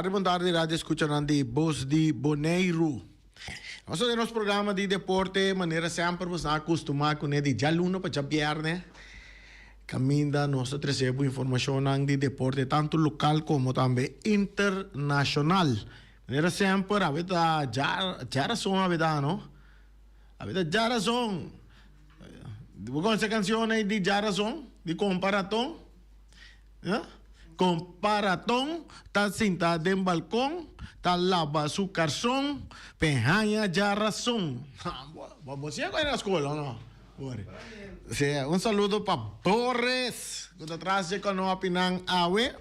Boa tarde, rádio escuchando de Voz de Boneiro. Nós temos programa de deporte, maneira sempre vos acostumar com ele de já luno para já viernes. Caminda, nós trazemos informação de deporte, tanto local como também internacional. Maneira sempre, a vida já razão, a vida, não? A vida já razão. Vou com essa canção aí de já razão, de comparação. Comparatón, tá sentado em balcão, tá lava su garçom, penhanha já razão. Você agora na escola, não? Um saludo para Torres, que está atrás de Canoa Pinang Awe.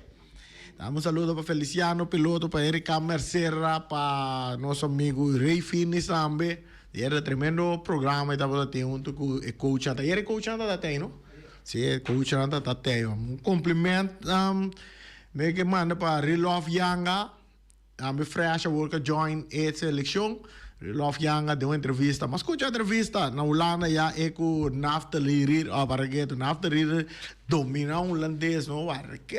Um saludo para Feliciano Piloto, para Erika Mercera, para nosso amigo Rei Finis também. Era tremendo programa, estava tendo com coach, era coach da tem, não? Sim, coach da tem. Um cumprimento, me que manda para Rilof Yanga, me fresh work join a seleção. Rilof Yanga deu uma entrevista, mas escuta a entrevista, na Holanda já é com Naftali Rir, para que Naftali Rir domina o holandês, não? Para que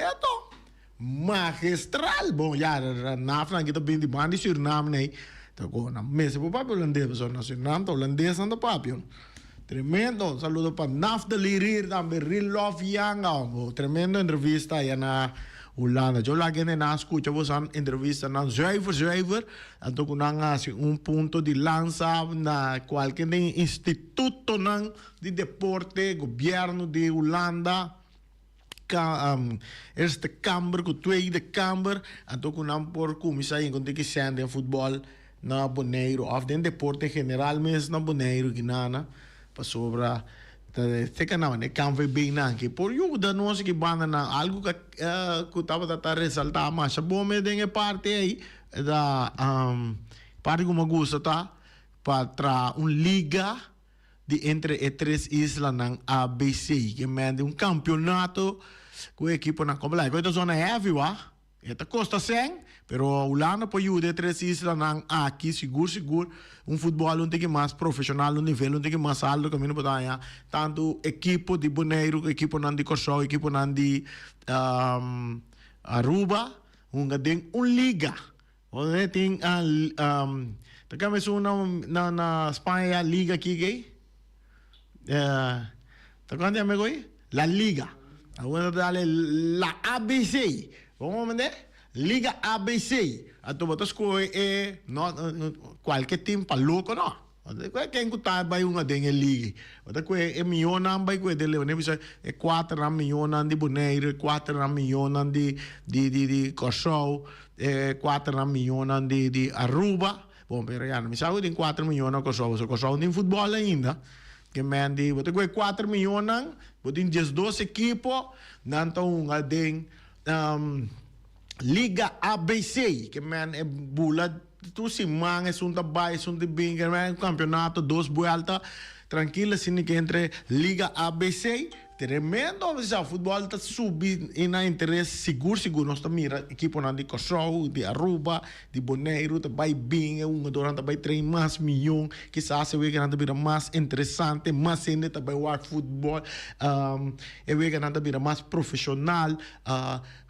magistral, bom, já Naftali aqui também de banda Suriname, né? Então, na mesa para o papo holandês, na Suriname, holandês anda papo. Tremendo, saludo para Naftali Rir, também Rilof Yanga, tremendo entrevista aí na Holanda. Eu lá que na escuta vos an entrevista na zuiver, então com ponto de lança na qualquer instituto de deporte, governo de Holanda, eerste kamer, com tweede kamer, então com por comissão com que sende futebol na Boneiro, of den deporte general mesmo na Boneiro, Guinana, para sobra Teka naman, bem na que por eu da nós que banda na algo que estava a ressaltar, mas a bom me dengue parte aí da parte que me gusta tá para liga de entre três islas na ABC que manda campeonato com a equipe na como lá, com a zona heavy wa, esta costa 100. Pero Holanda pode ir três islas aqui seguro futebol que mais profissional nível que mais alto caminho para tanto equipo de Boneiro equipo de Corsó equipo de Aruba tem liga onde tem tocamos na Espanha liga aqui que tocando amigo aí la liga agora dale la ABC vamos ver Liga ABC, ato botas ko qualquer time pa louco no. Quem kuta ba yung adeng liga. Bota ko milyon ba ko de leone bisa 4 milyon de Boneiro, 4 milyon de Corsó, 4 milyon de Aruba. Bom, pero yan, misago din 4 milyon na Corsó, so Corsó din football ainda. Que mandi, bota ko 4 milyon, botin 12 equipo, nanto un adeng Liga ABC, que man é bula, tu se man é sunta bai, sunta bem, que man campeonato, 2 vueltas, tranquila, assim que entre Liga ABC, tremendo, mas o futebol está subindo e na interesse seguro, nós estamos mira, equipe de Corsó, de Aruba, de Boneiro, vai bem, durante vai treinar mais milhão, que se vê que não vira mais interessante, mais ainda também o futebol, vê que não vira mais profissional,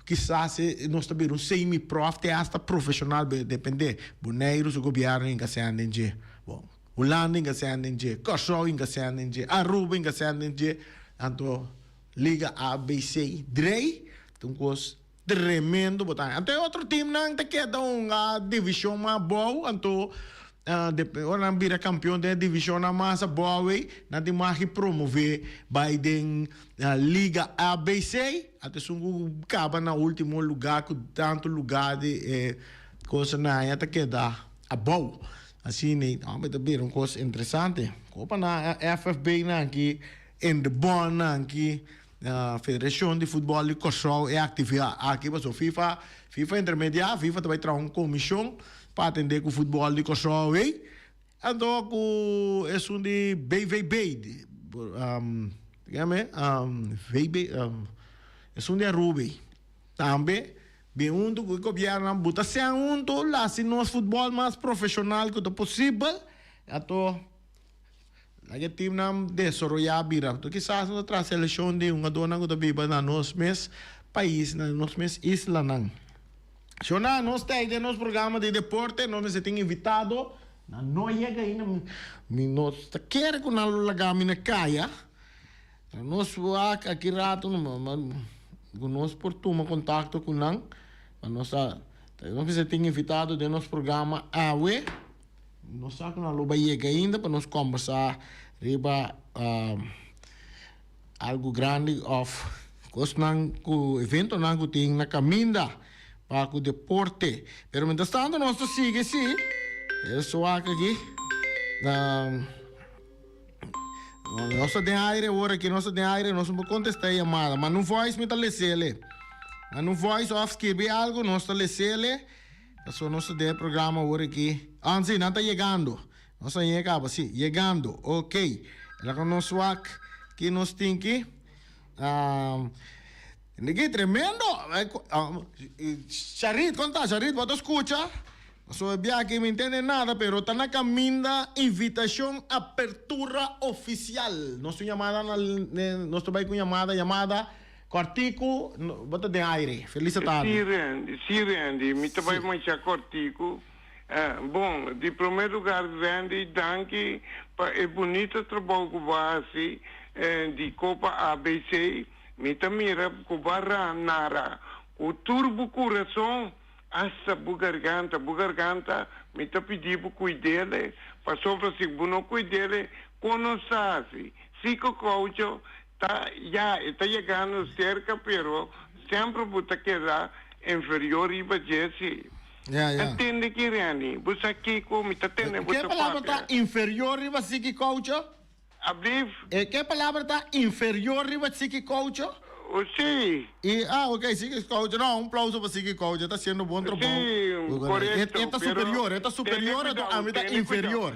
quizás nós também semi-prof, até hasta profissional, depende. Boneiro, o governo, ainda se anda em dia. Bom, Holanda, ainda se anda em dia. Corsó, ainda se anda em dia. Aruba, ainda se anda em dia. Então, Liga ABC Drei, então coisa tremendo botar. Até outro time não te queda uma divisão mais boa, então orang vira campeão da divisão na massa boa, na tem mais que promover Biden Liga ABC, até sungu acaba na último lugar com tanto lugar de coisa na até queda a boa. Assim, né, mas também uma coisa interessante. Copa na FFB na aqui, em de bom na aqui, Federação de Futebol e Kosovo é ativa aqui, mas o FIFA intermediário, FIFA também traz uma comissão para atender com o futebol de Kosovo, então com é de BVB, VB, é de Ruby, também. Bem, do governo buta se do lá se nós futebol mais profissional que possível, então a time nam desarrollar bira, então quizás nós traz seleção de uma dona que vive na nosso mês país, na nosso mês isla não. Se nós temos nosso programa de deporte, nós temos invitado, não chega ainda, nós quer que nós lagamos na caia, nós vamos aqui rato, nós por tomar contato com nós. Nós temos invitado de nosso programa AWE. Nós sabemos que nós vamos chegar ainda para nós conversar riba algo grande of o evento que tem na caminda para o deporte. Pero mientras tanto nós sigue sim. Eu sou aqui. Nós temos aire agora aqui, nós temos aire, nós vamos contestar a chamada, mas não voice me talecele. No voice off escrever algo, nós está lecele. Então, nós temos programa agora aqui. Sim, não está chegando. Nós chegamos, sim, chegando. Ok. Ela com nós que nós temos que. Ninguém tremendo. Charit, conta, Charit, você escuta? Só é que me entende nada, pero está na caminda invitação apertura oficial. Nossa chamada, nós trabalhamos com chamada. Cortico, bota de aire. Feliz tarde. Sim, Randy. Me trabalho mais a Cortico. Bom, de primeiro lugar, Randy, danke para o bonito trabalho que você de Copa ABC. Me mira com barra nara. O turbo coração, hasta bugarganta. Me pedi para cuidar dele. Passou para si, não cuidar dele. Conosce. Cinco coaches. Está chegando cerca, pero sempre você queda inferior e bajesi. Entende que Rani? Você aqui como está tendo você. Que palavra está inferior e você que coach? Abriu? Que palavra está inferior e você que coach? Sim. Ok, sim que coach. Não, aplauso para você que coach. Está sendo bom trabalho. Sim, correto. Está superior, a mim está inferior.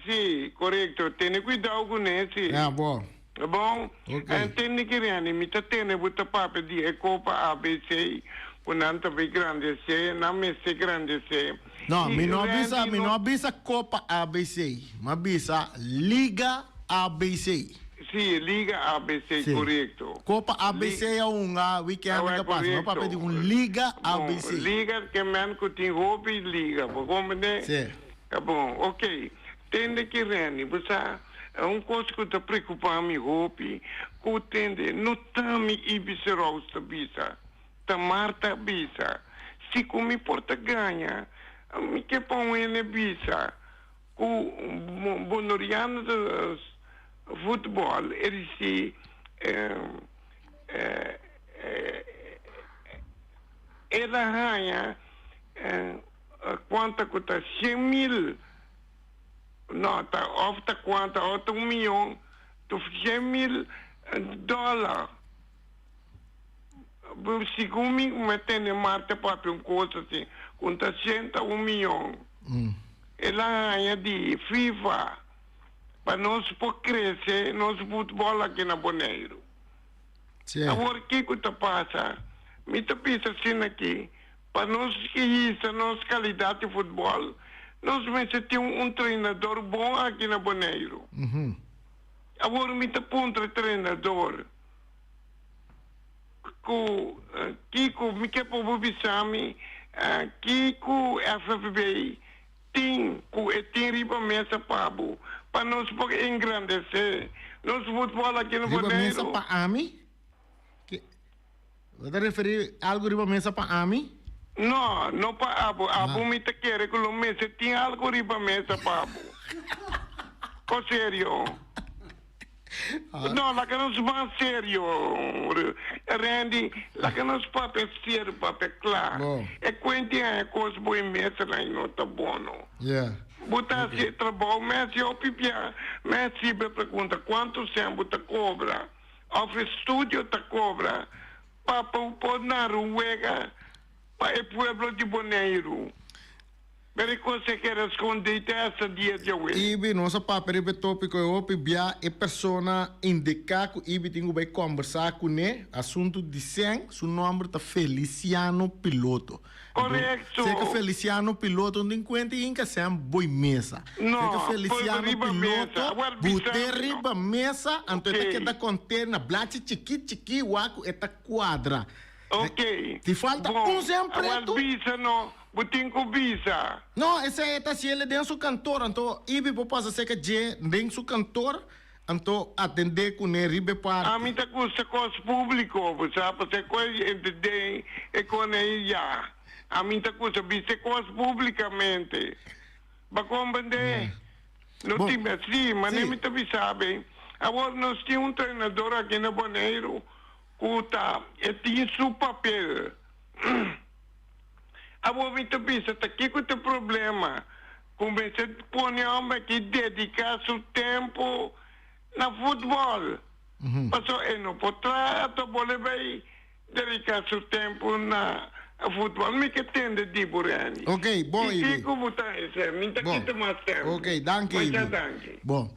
Sim, correto. Tenha cuidado com esse. Bom. Bom, entende que Rani, me está tendo você papel de Copa ABC, quando também grande se, não me se grande se. Não, me não avisa Copa ABC, me avisa Liga ABC. Sim, Liga ABC, sim. Correto. Copa ABC é uma weekend que passa, não papel de Liga ABC. Liga que man que tem hobby Liga, como né? Sim. Bom, ok. Entende que Rani, você uma coisa que está preocupando me roupi, que entende, não está me ibisa rosta bisa, tá Marta bisa, se como importa ganha, me que põe ele bisa, o bonoriano do futebol, ele se ela ganha quanto custa 100.000. Não, tá ofta quanto, ofta $1 milhão, tu $100.000. Segundo me tem Marta para uma coisa assim, conta 101 milhões. Ela ganha de FIFA para nós poder crescer nosso futebol aqui na Bonaire. Agora, o que está passando? Me está pensando assim aqui, para nós que isso, nossa qualidade de futebol, nós temos um treinador bom aqui na Bonaire. Agora me está pondo um treinador Kiko, me quer para o Bissami, Kiko FFB tem riba mesa para nós poder engrandecer nosso futebol aqui na Bonaire. Riba mesa para AMI? Você está referindo algo riba mesa para Ami? Não, não para Abu. Abu me te quer que o mesa tinha algo riba mesa para Abu. Com sério. Não, lá que nós vamos sério. Randy, lá que nós papel sério, papel claro. É quanto é coisa boa mesa lá em nota bono. Yeah. Botar se trabalho, mas eu pipia, mas se me pergunta quanto tempo te cobra, of estúdio te cobra, para pôr na Noruega, para o pueblo de Bonaire. Mas você quer esconder essa dia de hoje? Ibi, nossa papel é tópico, eu pibia e persona indicar que Ibi tem que conversar com ele, assunto de 100, seu nome é Feliciano Piloto. Correto. Se é que Feliciano Piloto não encontra em que se é boi mesa. Não, se é que Feliciano Piloto, bote riba mesa, então é que dá conter na blate chiqui, waco, é quadra. Ok. Te falta sempre. Agora visa não, botem com visa. Não, esse é se ele dentro do cantor, então Ibi pode ser que je dentro do cantor, então atender com ele ribe para. A mim tá custa coisa público, sabe? Você coisa entender economia. A mim tá custa vista coisa publicamente. Para compreender? Não tem assim, mas nem me sabe. Agora nós temos treinador aqui na Bonaire. Kuta, tinha seu papel. Agora me pensa, tá aqui com o problema. Comecei a pôr homem que dedicar seu tempo na futebol. Mas eu não posso dedicar seu tempo na futebol. Me que tende de Burani. Ok, bom, Ibi. Ok, danke, Ibi. Bom,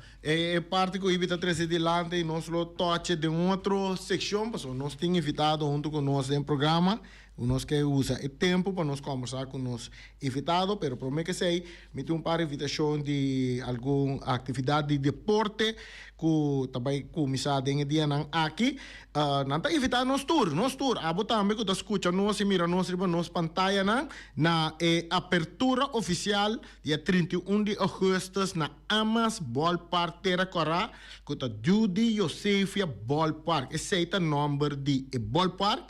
parte que o Ibi está trazendo adiante e nós lo toque de outra secção, porque nós temos invitado junto conosco no programa, nós que usa o tempo para nós conversar com os invitados, mas para mim que sei, me tem um par de invitação de alguma atividade de deporte, que também começar em dia aqui, não está invitado nos tour, abo também que escuta nós e mira nós riba nos pantalla na apertura oficial dia 31 de agosto na Amas Ballpark Terracorá, que está Judy Josefia Ballpark, esse é o número de ballpark.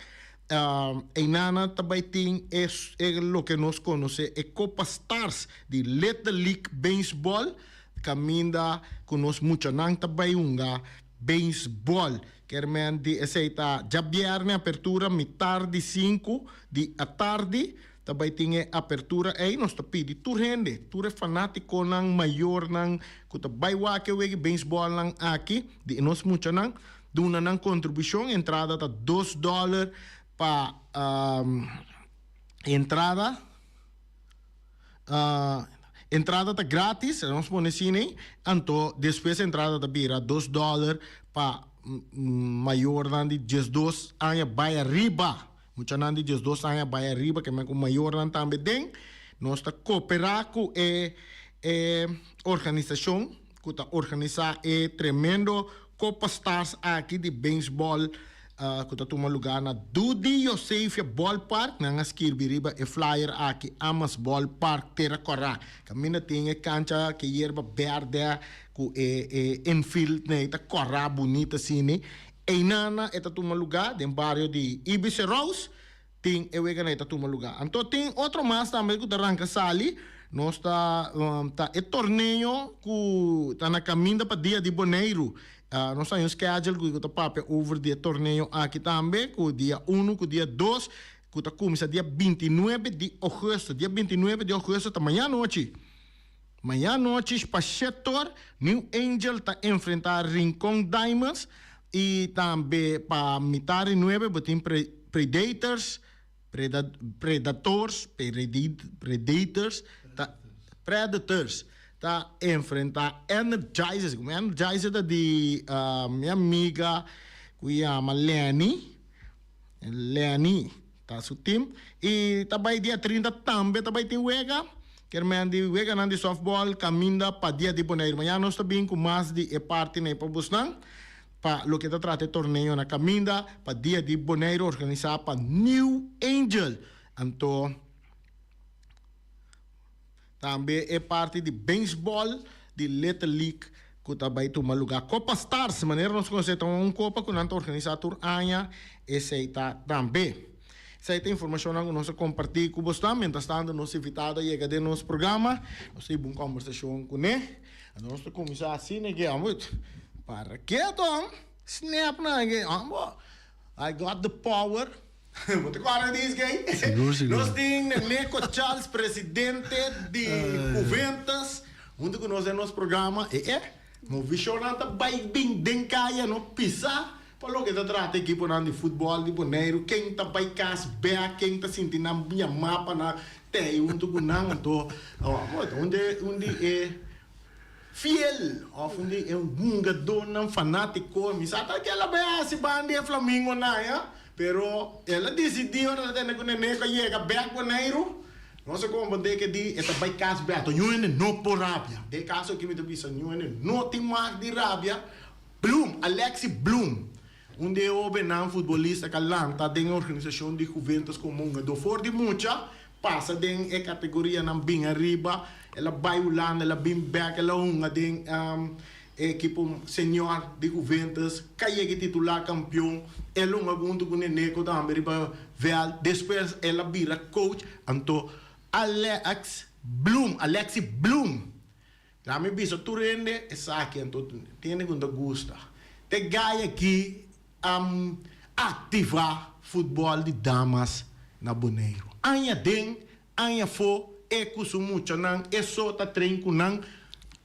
E nana também tem é o que nós conhecemos é Copa Stars de Little League Baseball, caminha conosco muito não também baseball, quer dizer de aceita já viernes apertura metade 5 de a tarde também tem apertura aí nós tá pedi tu rende tu é fanático nang maior nang kuta baiwa que o baseball nang aqui de nós muito nang duna nang contribuição entrada tá $2 para entrada está grátis, nós põe assim, então depois a entrada está vira $2 para maior de 12 anos vai arriba, muita gente de 12 anos vai arriba, que é maior também tem, nós está cooperar com a organização, que está organizar tremendo Copa Stars aqui de beisebol, que está tomando lugar na Judy Josefia Ballpark, na esquerda e flyer aqui, Amas Ballpark Terracorá. Caminha tem a cancha que hierba verde, com infield, né, tá corra bonita assim, né. E nana está tomando lugar no bairro de Ibiza Rose, tem e wega na está tomando lugar. Então tem outro mais também que arranca sali, nós tá torneio que tá na caminho para dia de Bonaire. Nós temos schedule que está over de torneio aqui também, com dia 1, com dia 2, que está começa dia 29 de agosto. Dia 29 de agosto, está amanhã noite. Amanhã noite, para setor, New Angel está enfrentar Rincon Diamonds e também para metade 9, tem Predators, tá enfrentar Energizers. Como Energizer de minha amiga que chama Lenny, tá seu time. E também dia 30 também tem Wega, que é de Wega de softball, caminha para dia de Bonaire. Amanhã nós também com mais de parte na Pabusnan, para o que está tratando de torneio na caminha, para dia de Bonaire organizado para New Angel. Então, também é parte de beisebol de Little League que também toma lugar. Copa Stars, maneira nós conhecemos uma Copa que nós organizador ANHA, esse aí está também. Essa aí tem informação que nós compartilhamos com vocês, mientras tanto, nós invitados a chegar de nosso programa, nós temos uma conversação com ele, nós começamos assim, né, que para que então, snap na, I got the power. Wat ik wou diz gay. Nós temos Neco Charles, presidente de Juventus, onde que nós é nosso programa, no visionata vai bem dencaia no pisa, para que trata equipe de futebol de Bonaire, quem tá vai cas back, quem tá sentindo na minha mapa na tem onde que não tô, onde é fiel, onde é jogador não fanático, me sabe aquela base bande Flamengo na, ya? Pero ela decidiu na tenda com neném que chega back Bonaire. Nós como de que di esta vai caso beato, nyuene no por rábia. De caso que me te bisa nyuene no te mag de rábia. Bloom, Alexi Bloom. Onde eu benam futebolista calang tá dentro organização de Juventus como um do for de mucha, passa dentro a categoria na bem arriba, ela vai ulando, ela bem back, ela unga dentro equipo senior de Juventus, cai que titular campeão, ela unga junto com o Neco também riba vel, depois ela vira coach, anto Alexi Bloom. Já me visto tu rende essa aqui, então tem quando gosta. Te ganha aqui ativar futebol de damas na Bonaire. Anya den, anya fo, custo muito não, só tá treino com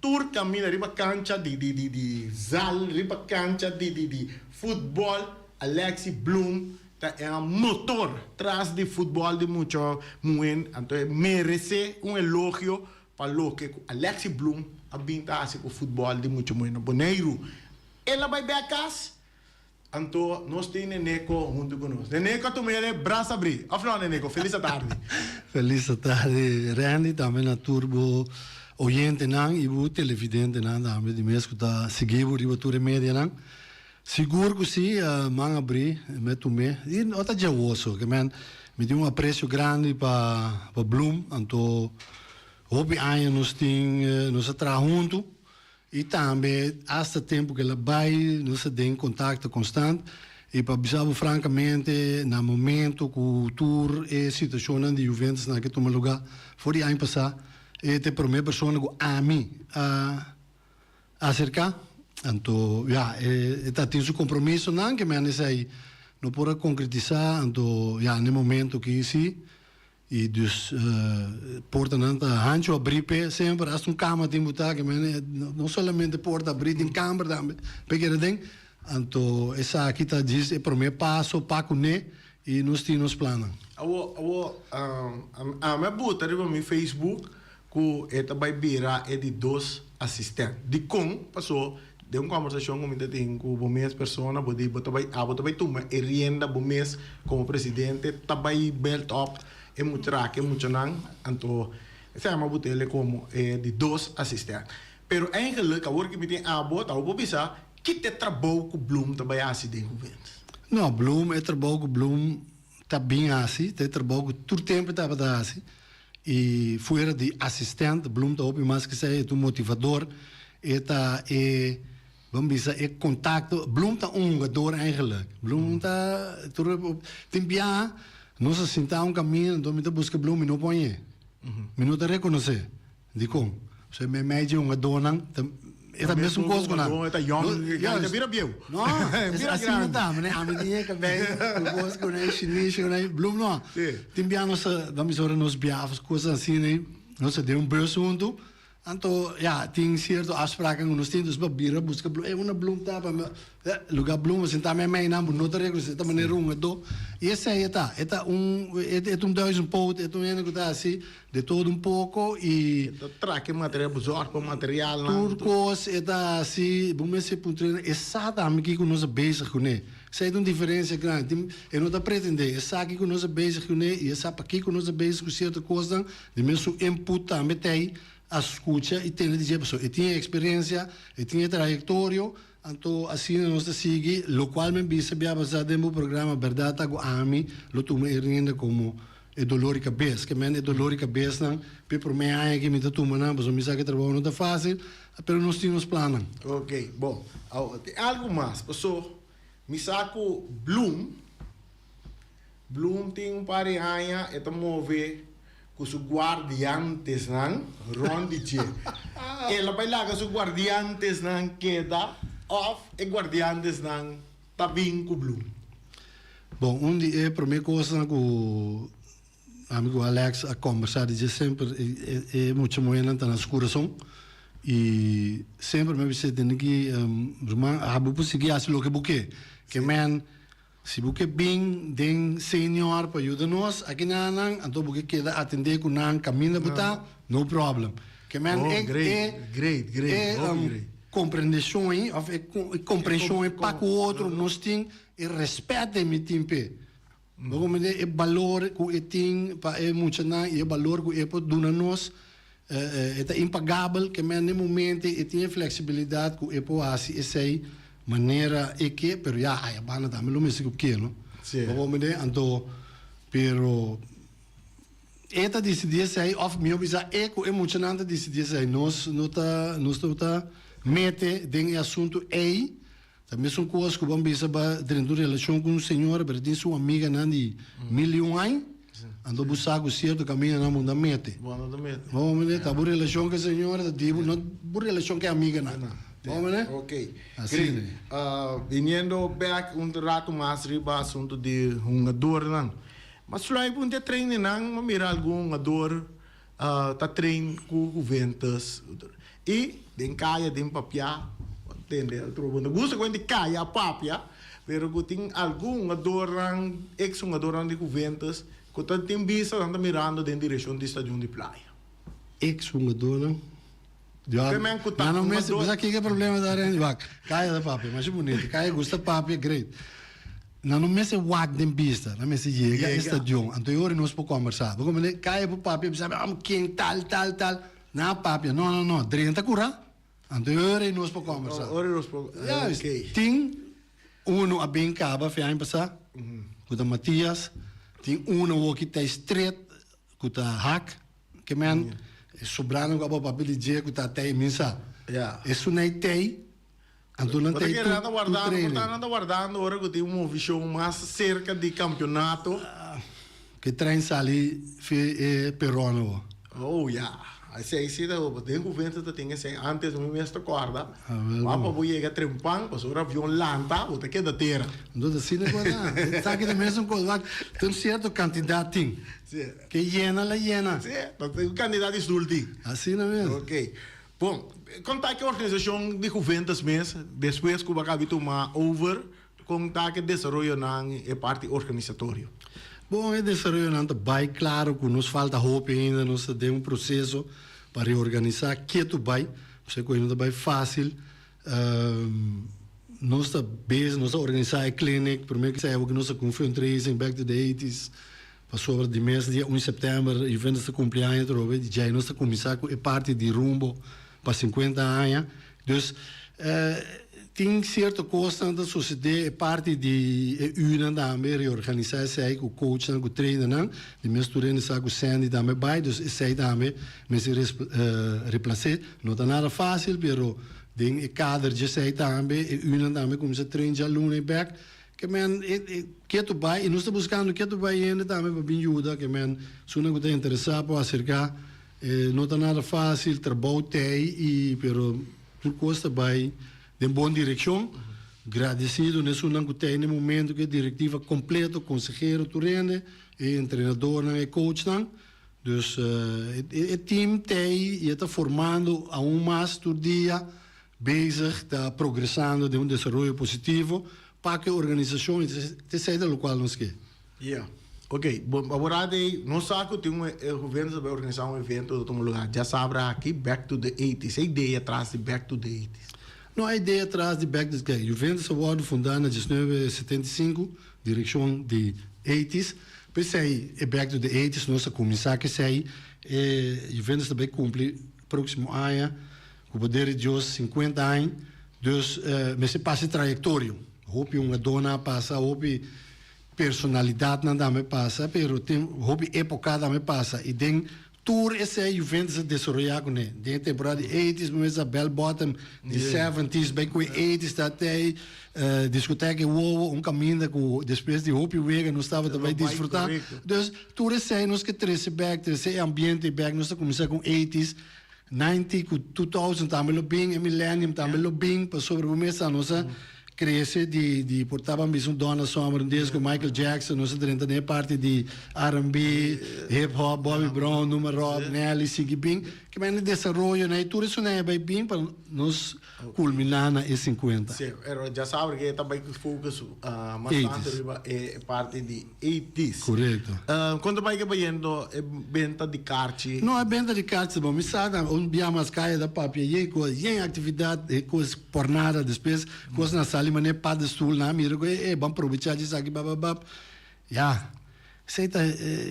tour caminha riba cancha de zal, riba cancha de futebol. Alexi Bloom é um motor atrás de futebol de muito muito, então merece elogio para o que Alexi Bloom habita com o futebol de muito muito na Bonaire. Ela vai ver a casa, então nós temos Neco junto conosco. Neco, tu me é braço abrir. Afinal, Neco, feliz tarde. Feliz tarde, Randy, também na turbo oyente não e o televidente não, também de mesmo que está seguindo riba turbo média não. Seguro que sim, manga abrir, me tomei. E outra já osso, que me deu apreço grande para Bloom, então houve anos nós tem nós trabalhamos junto. E também, hasta tempo que ela vai, nós temos contato constante. E para dizer francamente, no momento que o tour e a situação de Juventus naquele toma lugar, foi ano passado, e a primeira pessoa que a mim acercar. Então, está tendo um compromisso, não que me sei, não pode concretizar, então, no momento que sim. E dus portanto hancho abrir sempre as cama tem botar que não somente porta abrir em câmara também pequeno ding então essa aqui tá diz é primeiro passo para comer e nós temos planos a minha bota no meu Facebook que é vai virar é de 2 assistentes de com passou de uma conversação com eu tenho com o mês persona pode vai tomar e rienda o mês como presidente também belt up é muito raque, é muito não, então, essa é uma botella como de 2 assistentes. Pero eigenlijk, agora que me tem a bota, eu vou pensar, que te trabalho com Bloom também assim de Juventus? Não, Bloom é trabalho com Bloom, tá bem assim, é trabalho com todo tempo estava assim. E fora de assistente, Bloom tá ouvindo mais que sei, é um motivador, vamos dizer, é contato, Bloom tá jogador eigenlijk. Bloom tá, tem bem. Nós sentamos um caminho, então me busca Bloom e não põe. Me não te reconhecer. Digo, você me mede uma dona, é a mesma coisa que não. É a young, já vira bio. Não, é assim não tá, né? A medida que vem, o gosto que não chinês, não Bloom não. Tem bem nossa, vamos dizer, nos biafos, coisas assim, né? Nós deu bus junto. Então, tem certo afspraken nós temos para bira busca Bloom, é uma Bloom tá para lugar Bloom, assim tá me não, não te reconhecer, tá maneira do. E essa aí é um 2 pout, é um que tá assim, de todo um pouco e traque material buscar para material não. Turcos é assim, vamos se puntre, exatamente que nós basic com né. Isso é uma diferença grande. Eu não tá pretender, essa aqui que nós basic com né, e essa aqui que nós basic com certa coisa, de mesmo input também tem a escuta e tem a dizer pessoa, e tinha experiência, e tinha trajetória, então assim nós seguimos, o qual me disse bem basado no programa Verdade com Ami, lo tomei ainda como é dolor de cabeça, que é dolor de cabeça, não, por mim é que me tá tomando, mas me sabe que trabalho não tá fácil, mas nós temos planos. Ok, bom, tem algo mais, pessoal, me saco Bloom tem par de anos, e move com os guardiantes, não, Ron DJ. Ela vai lá com os guardiantes, não, queda off, e guardiantes, não, tá bem com Bloom. Bom, dia, a primeira coisa que o amigo Alex a conversar, diz sempre, é muito muito na coração, e sempre me disse que, irmã, a boa seguir assim o que buque, que man, se buque bem, den senhor para ajudar-nos, aqui na então buque queda atender com nan caminho para no problem. Que man, great. compreensão, compreensão para o outro, nós tem e respeito me tempo. Como é valor que tem para é muito na e valor que é para donar nós é impagável que men no momento e tem flexibilidade que é para assim essa maneira é que pero já a banda também lo mesmo que não. Como é então pero eta decidir sai of meu bisa é que é muito nada decidir sai nós não tá mete tem assunto aí também são coisas que vão pensar dentro da relação com o senhor, mas tem sua amiga de 1.000 anos, andou buscar o certo caminho na mundo mete. Vamos ver, tá boa relação com a senhora, tipo, não boa relação com a amiga não. Vamos ver? Ok. Assim. Vindo back rato mais riba assunto de dor não. Mas se lá punte treine não, mira algum dor tá trein com ventas e den caia den papia entende? Não gosto quando cai a papia, pero que tem algum adorang, ex-adorang de juventus, que tem vista, anda mirando em direção do estádio de praia. Ex-adorang? Não, mas aqui que é problema da área, cai da papia, mas é bonito, cai gosta papia, great. Não me se wag den vista, não me se chega estádio, então eu não posso conversar, porque cai para papia, sabe, quem tal, na papia, não, 30 cura. Anteriore nós para conversar. Ok. Tem a bem caba foi ano passado, com o Matias, tem que está estreito, com o hack, que man, sobrando com a papel de dia, com o até imensa. Isso não é tei, então não tem tudo. Guardando, agora que tem uma visão mais cerca de campeonato. Que trein ali, foi peruano. Oh, Aí se tem governo que tem que antes do mesmo corda, para você chegar trempang, para o avião lanta, ou te queda terra. Então assim não é, sabe que mesmo coisa, tem certo candidato que llena. Sim, então tem candidato estudante. Assim não é. Ok. Bom, contar que a organização de governos mesmo, depois que vai tomar over, contar que desenvolve na parte organizatória. Bom, é desenvolvimento bem claro que nos falta hope ainda, nós temos processo para reorganizar que tu vai, você conhece não é fácil. Nós estamos organizar a clínica, primeiro que saiu que nós conferência em back to the 80s, passou de mês dia 1 de setembro, e vendo esse cumpleaños, já nós começar com a parte de rumbo para 50 anos, então tem certa coisa da sociedade, parte de una também, reorganizar-se aí com o coach, com o treino, de mesmo com o Sandy também, vai, então isso aí também, mas se replacer, não é nada fácil, mas tem o cadro de sei também, e una também, começa a treinar aluno e back, que man, que tu vai, e nós estamos buscando que tu vai ainda também para me ajudar, que man, se não está interessado para acercar, não é nada fácil, trabalho tem, e, pero, por coisa vai, em boa direção, agradecido nesse no momento que a diretiva completa, conselheiro Turene, e treinador e coach, então o time tem e está formando a mais todo dia, bezig, está progressando de desenvolvimento positivo para que a organização seja do qual nós queremos. Ok, bom, agora nós sabemos que o governo vai organizar evento de um lugar, já sabe aqui, Back to the 80s, a ideia atrás de Back to the 80s. Não, a ideia atrás de Back to the 80s. Juventus foi fundada em 1975, direção de 80s. Pensei, Back to the 80s, nós começamos que sei, Juventus também cumpre próximo ano, com o poder de Deus 50 anos, mas se passa trajetória. Hope uma dona passa, hope personalidade não me passa, pero tem hobby época me passa e tem tour esse Juventus desenvolver com ele. Tem temporada de 80s, mas a bell bottom de 70s, bem com 80s até discoteca wow, caminho com depois de hobby wega nós estava também desfrutar. Dus tour esse nós que trace back, esse ambiente back nós começar com 80s 90 com 2000 também bem, millennium também bem, para sobre o mês nós cresce de portava mesmo Donna Summer com Michael Jackson, nós temos parte de R&B, hip hop, Bobby Brown, número Rob, Nelly, Siggy Bing, que vai desenvolver, né? Tudo isso é bem bem para nós culminar na E50. Sim, já sabe que também focus bastante é parte de 80s. Correto. Quando vai vendo venda de kart? Não é venda de kart, bom, me sabe, dia mais caia da papia, e atividade, coisa por nada, depois, coisa na sala, mas nem para de stool, na mira, vamos aproveitar disso aqui, bababab. Já. Aceita,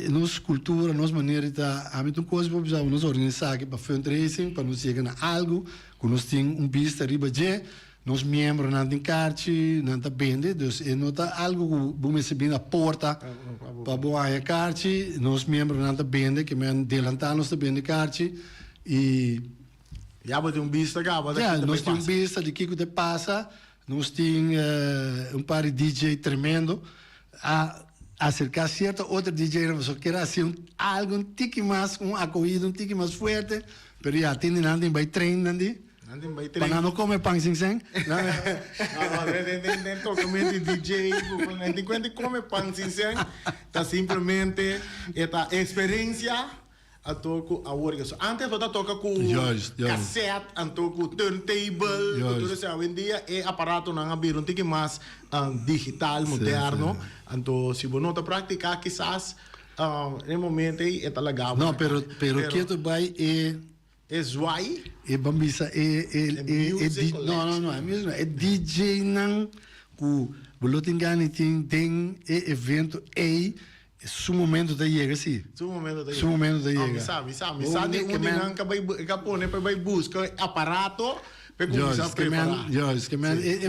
nossa cultura, nossa maneira de a mim coisa para precisar nos organizar aqui para fundraising, para nos chegar a algo, que nós temos pista riba de, nós membros não tem carte, não tá vende, então não tá algo que vamos receber na porta para boa a carte, nós membros não tá vende, que me adelantar nós tá vende carte e já vai ter pista cá, nós temos pista de que te passa, nós temos par de DJ tremendo, acercar certa outra DJ, só quer assim algo tique mais, acolhido, tique mais forte, pero já tem nada vai treinar, para não comer pão sem sem. Não, tem totalmente DJ, não tem comer pão sem sem, tá simplesmente esta experiência a toco a work. Antes eu toca com cassete, anto com turntable, tudo isso hoje em dia é aparato não abrir tique mais digital, moderno. Então, se você não praticar, quizás, no momento, é legal. Não, pero que tu vai é zoai? É bambisa, não, é mesmo, é DJ não, o Bolotingani tem evento aí, su momento da chega, sim. Su momento da chega. Me sabe, onde não vai buscar aparato, para começar a preparar.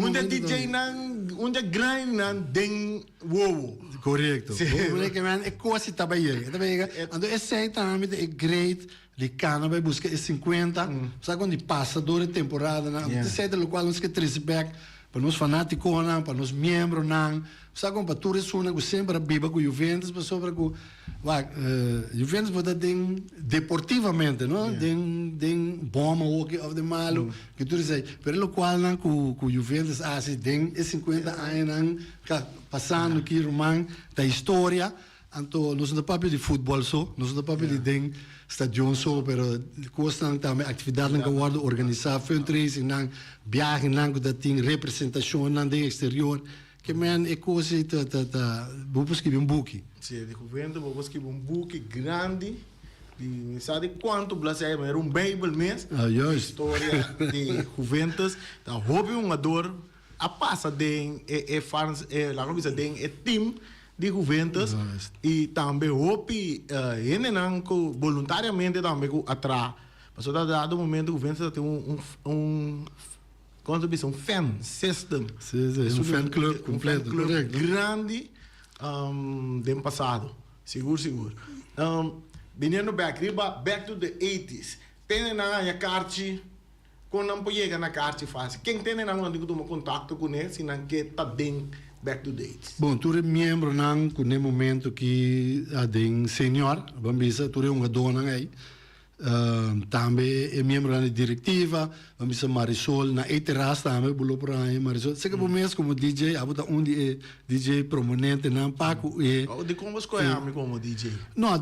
Onde DJ não, onde grande não tem wow. Correto. Onde que man é quase tabaia. Então esse também é great. De cana vai buscar é 50. Sabe quando passa durante a temporada, não? Esse é o qual nós que trace back para nós fanáticos, para nós membros, não. Sabe como para tudo isso que sempre biba com Juventus, para sobre com Juventus pode ter deportivamente, não? Tem bomba ou de malo, que tudo isso aí. Pero o qual não com Juventus assim tem 50 anos passando aqui romano da história. Então nós não papel de futebol só, nós não papel de tem stadion só, pero costam também atividade que guarda organizar, fundraising, não viagem, não que tem representação, não de exterior. Que man é coisa vou escrever book. Sim, de Juventus vou escrever book grande. De sabe quanto Brasil era Bible mesmo. História de Juventus, da hobby dor a passa de fans lá como é team de Juventus e também hobby não voluntariamente também atrás. Passou dado momento Juventus tem quando um fan system. Sim, fan club completo. Grande do passado. Seguro. Vindo back to the 80s. Tem na carte, quando não pode chegar na carte fácil. Quem tem na onde tu contato com ele, se não quer tá bem back to the 80s. Bom, tu é membro não com o momento que a den senior, vamos dizer, tu é dona aí. Também é membro da diretiva, vamos dizer Marisol, na terraça também, bolo por aí, Marisol. Sei que por mês como DJ, abuta onde é DJ prominente, não pago é. De como escolher como DJ? Não,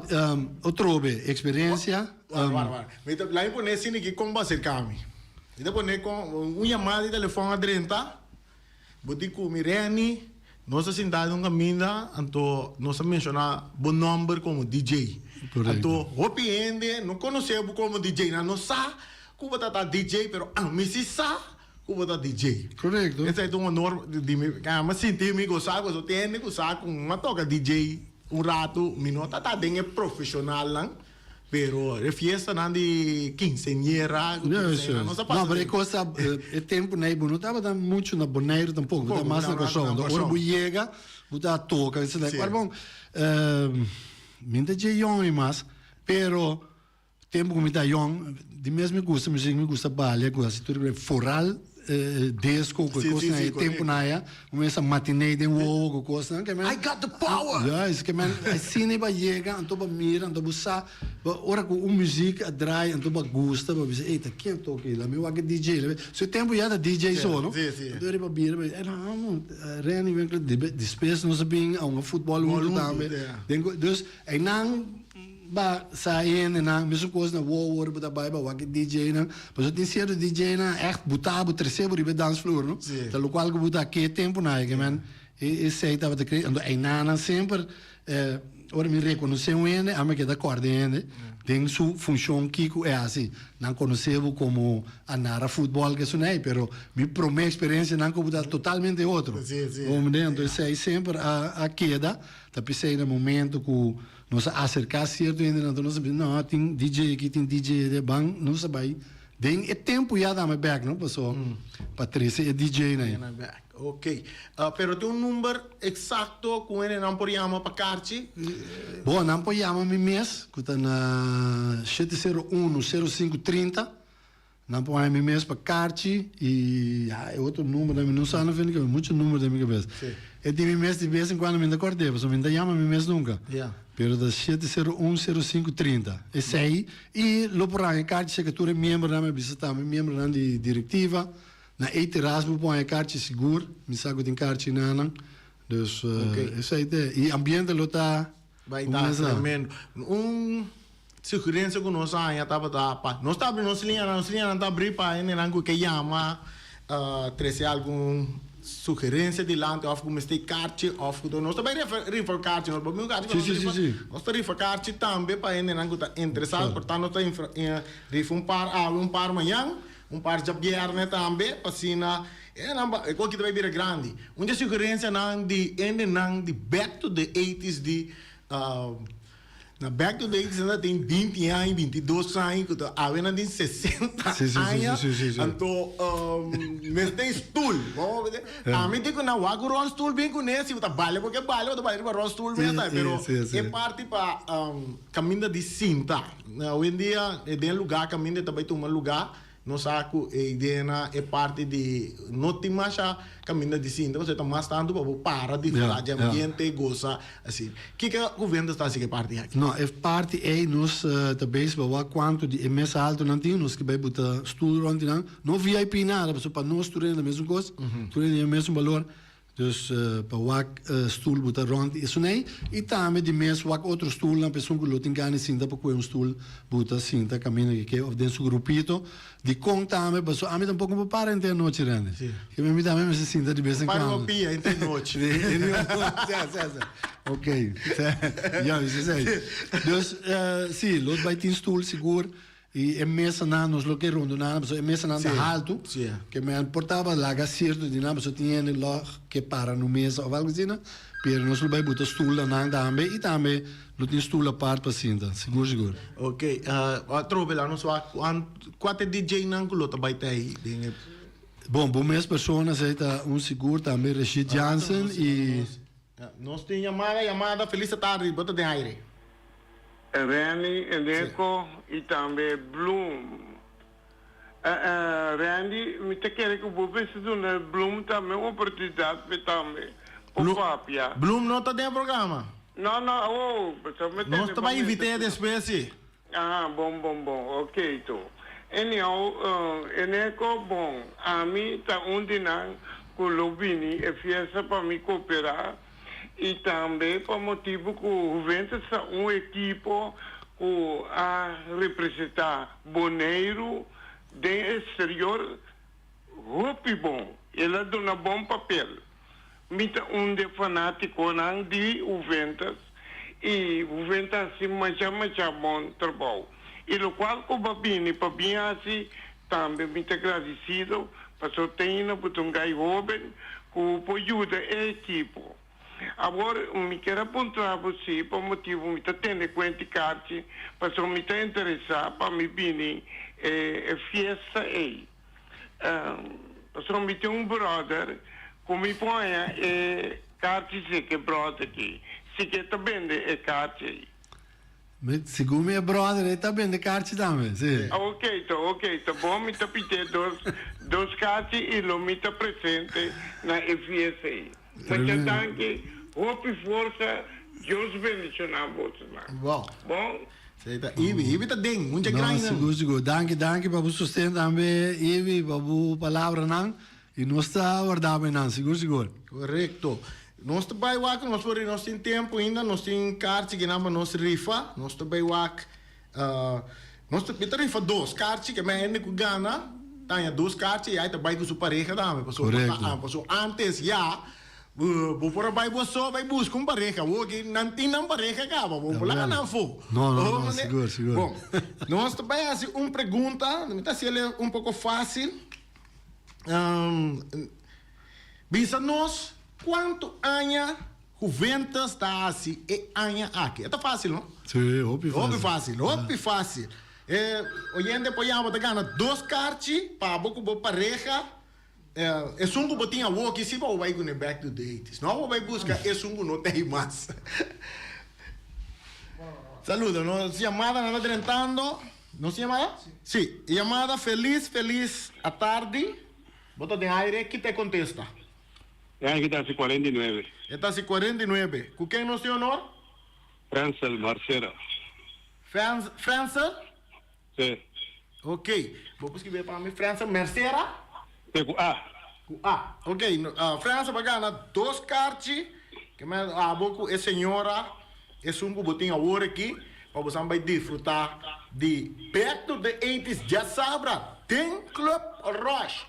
eu trouxe experiência. Lá em Ponesse, que como vai ser caminho? E depois com chamada de telefone a 30, vou dizer com Mireni, nossa cidade não caminha, então nós mencionar bom nome como DJ. Então, hopiende, não conhecemos como DJ, não sabe como tá DJ, pero me se sabe como tá DJ. Correto. Esse é um honor de mim, mas sentir me gostar, eu tenho que gostar com uma toca DJ rato, minuto, tá bem é profissional lá. pero é fiesta não de quinceañera, Não, mas é coisa, é tempo, né? Não estava dando muito na boneiro tampouco, estava mais na coção. Então, quando você chega, você toca, isso daí. Agora, bom, minha de young mas, pero tempo como está young, de mesmo me gusta balha, gosta de foral, disco, coisa na tempo na ya, começa matinee de uovo, coisa, que man. I got the power. Ja, isso que man, assim nem vai chegar, então vai mirar, então buscar, ora com música atrai, então vai gosta, vai dizer, eita, quem toca aí? Meu é DJ, se tempo já da DJ só, não? Então ele vai mirar, não, Reni vem que despesa não sabia, um futebol muito também. Dus aí não ba saindo na mesma coisa na war buta bai ba wak DJ na mas eu tenho sido DJ na echt buta bu terceiro ribe dance floor no da lo qual buta que tempo na que man e sei tava de criando ai nana sempre ora me reconheceu ele a me que da corda ele tem sua função que é assim não conheceu como a narra futebol que sonei pero mi promessa experiência não como totalmente outro como dentro sei sempre a queda da pensei no momento que nos acercar certo ainda não sabia não tem DJ aqui tem DJ de bang não sabia tem é tempo já dá me back não passou Patrícia é DJ né ok pero tem número exato com ele não pode chamar para carti bom não pode chamar me mês que está na 7010530 não pode chamar me mês para carti e é outro número não sabe não vem muito número da minha cabeça é de me mês de vez em quando me dá corte mas me dá chama me mês nunca pero da 7010530 esse aí e lo porra em carti que tu é membro na minha visita membro na de diretiva na Erasmus põe a carta seguro me saco de carta nana dus esse aí e ambiente lo tá vai dar tremendo sugerência que nós aí estava nós estava nós linha não tá abrir para ele não que chama trazer algum sugerência de lá ou como este carta ou nós também refer carta nós vamos carta nós refer carta também para ele não tá interessado portanto nós tá refer um par amanhã par de viernes também passina qualquer vai vir grande uma sugerência não de back to the 80s de na back to the 80s ainda tem 20 anos 22 anos que a venda tem 60 anos então mas tem stool a mim digo na wago roll stool bem com esse tá balha porque balha ou balha roll stool bem tá pero é parte para caminho de cinta hoje em dia é de lugar caminho também tomar lugar no saco a ideia é parte de não tem mais a caminho de cinta você está mais tanto para de falar de ambiente goza assim que o governo está assim que parte aqui não é parte é nos também se vai quanto de mais alto não tem nos que vai botar estudo onde não VIP nada para nós estudando a mesma coisa estudando o mesmo valor dus para o stoel botar rond isso nem e também de mês o outro stoel na pessoa que tem ganho cinta para um stoel botar cinta caminho que ou dentro do grupito de conta também pessoa a mim tampouco para entender noite grande que me dá mesmo essa cinta de vez em quando para uma pia entende noite ok já isso aí dus sim lot vai ter stoel seguro e é mesa na nos lo que rondo na mas é mesa na alto que me importava lá certo de nada só tinha lá que para no mesa ou algo assim pero nos lo vai botar stool na também e também lo tem stool a parte para cinta seguro ok trove lá não só quatro DJ não que lo vai ter aí bom mês pessoas aí tá seguro também Rashid Jansen e nós tem chamada feliz tarde bota de aire Randy, Eneco e também Bloom. Randy, me te quer que vou ver se na Bloom também uma oportunidade para também. Bloom não está dentro do programa? Não, nós também invitei a espécie. Bom, ok, então. Eneco, bom, a mim está onde não, com o Lobini, é fiesta para me cooperar. E também por motivo que o Juventus é equipe que a representar Boneiro do exterior muito bom. Ela dá um bom papel. Mita de fanático não de Juventus e Juventus assim mais bom trabalho. E o qual o babini para bem assim também muito agradecido para só ter na botão gai jovem que ajuda a equipe. Agora, me quero apontar você por motivo me tá tendo conta carte, para me tá interessado para me vir fiesta aí. Para me tem brother, como me põe carte se que brother aqui, se que tá vendo carte aí. Mas segundo meu brother, ele tá bem de carte também, sim. Ok, tá bom, me tá pedindo dois cartas e lo me tá presente na fiesta aí. Mas danke, hope e força, Deus bendicionar você lá. Bom. Bom? Ibi tá ding, muita Não, grana. seguro. Danke para o sustento também, Ivi, para a palavra, não. E nós está guardando, não, seguro. Correto. Nós também wak, nós temos tempo ainda, nós temos cartas que não nos rifa, nós também wak, nós temos rifa dois cartas que me ende com gana, tem duas cartas e aí também com sua pareja também, passou antes já, vou por aí você vai buscar uma pareja, hoje não tem uma pareja acaba, vou lá não for. Não, seguro. Bom, nós também assim uma pergunta, me está sendo um pouco fácil, bisa nós quanto anos Juventus está assim e anos aqui? É fácil, não? Sim, hope fácil. Hoje em dia podemos ganhar dois cartas para boa pareja. É sungo botinha o que se vai com back to the 80s. Não vai buscar é sungo não tem mais. Saludos, nos chamada não está tentando. Nos chamada? Sim. Chamada feliz à tarde. Bota de aire que te contesta. Aqui está 49. Está 49. Com quem nos tem honor? Francel Marcera. Francel? Sim. Ok. Vou escrever para mim. Francel Mercera? Com A. Ok. Francel vai ganhar dois cartas. Que me aboco é senhora. É um botinho agora aqui. Para você vai desfrutar de Back to the 80s. Já sabe. Tem Club Rush.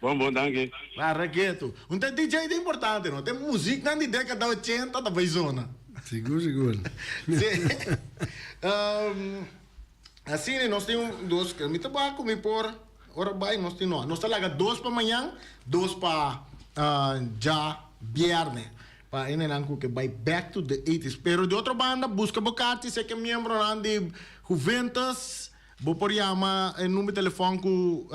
Bom, danke. Raqueto. Um DJ é importante, não? Tem música na década de 80 da Baizona. Seguro. Assim, nós temos dois que me tabaco, me por. Ora, vai, nós temos. Nós temos dois para amanhã, dois para já viernes. Para ele não que vai back to the 80s. Pero de outra banda, busca bocarte, sei que é membro de Juventus. Vou por chamar o número de telefone que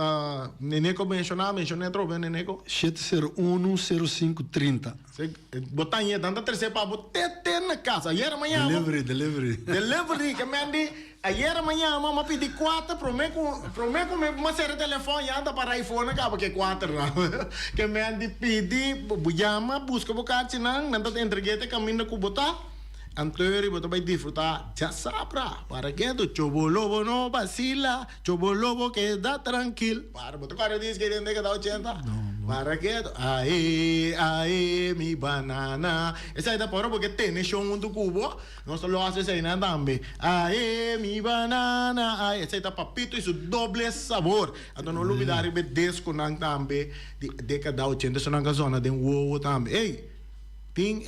Neneco mencionei trove, Neneco? 701-0530. Botar aí, tanta terceira para botar na casa. Ayer amanhã. Delivery. Que me andi. Ayer amanhã, mama pedi 4, prometo uma série de telefone e anda para iPhone, acaba que 4 não. Que me andi pedi, chama, busca bocate não, nada te entreguete caminho com botar. Anterior, você vai desfrutar, já sabe, para que tu chobolobo não vacila, chobolobo queda tranquilo. Para, você agora diz que ele tem 80. Para que tu, aê, mi banana. Essa aí tá por porque tem show muito cubo, nós lo hace aí na também. Aê, mi banana, aê, essa aí tá papito, isso doble sabor. Então não olvidar de desconang também, de década 80, isso na zona de wow também. Ei, tem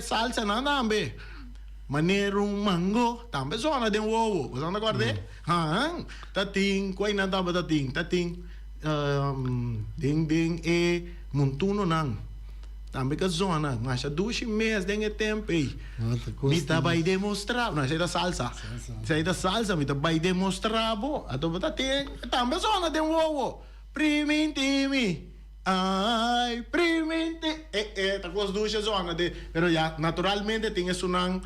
salsa na também. Maneiro mango, também zona de wow. Você não acorda? Tating, qual na tamba tating? Ding montuno nang. Também que zona, mas a 2 meses tem tempo aí. Me tá vai demonstrar, não, isso aí da salsa. Isso aí da salsa, me tá vai demonstrar, bo. Então você tem, também zona de wow. Primentimi. Ai, primente. Tá com as duas zonas de, pero já naturalmente tem isso nang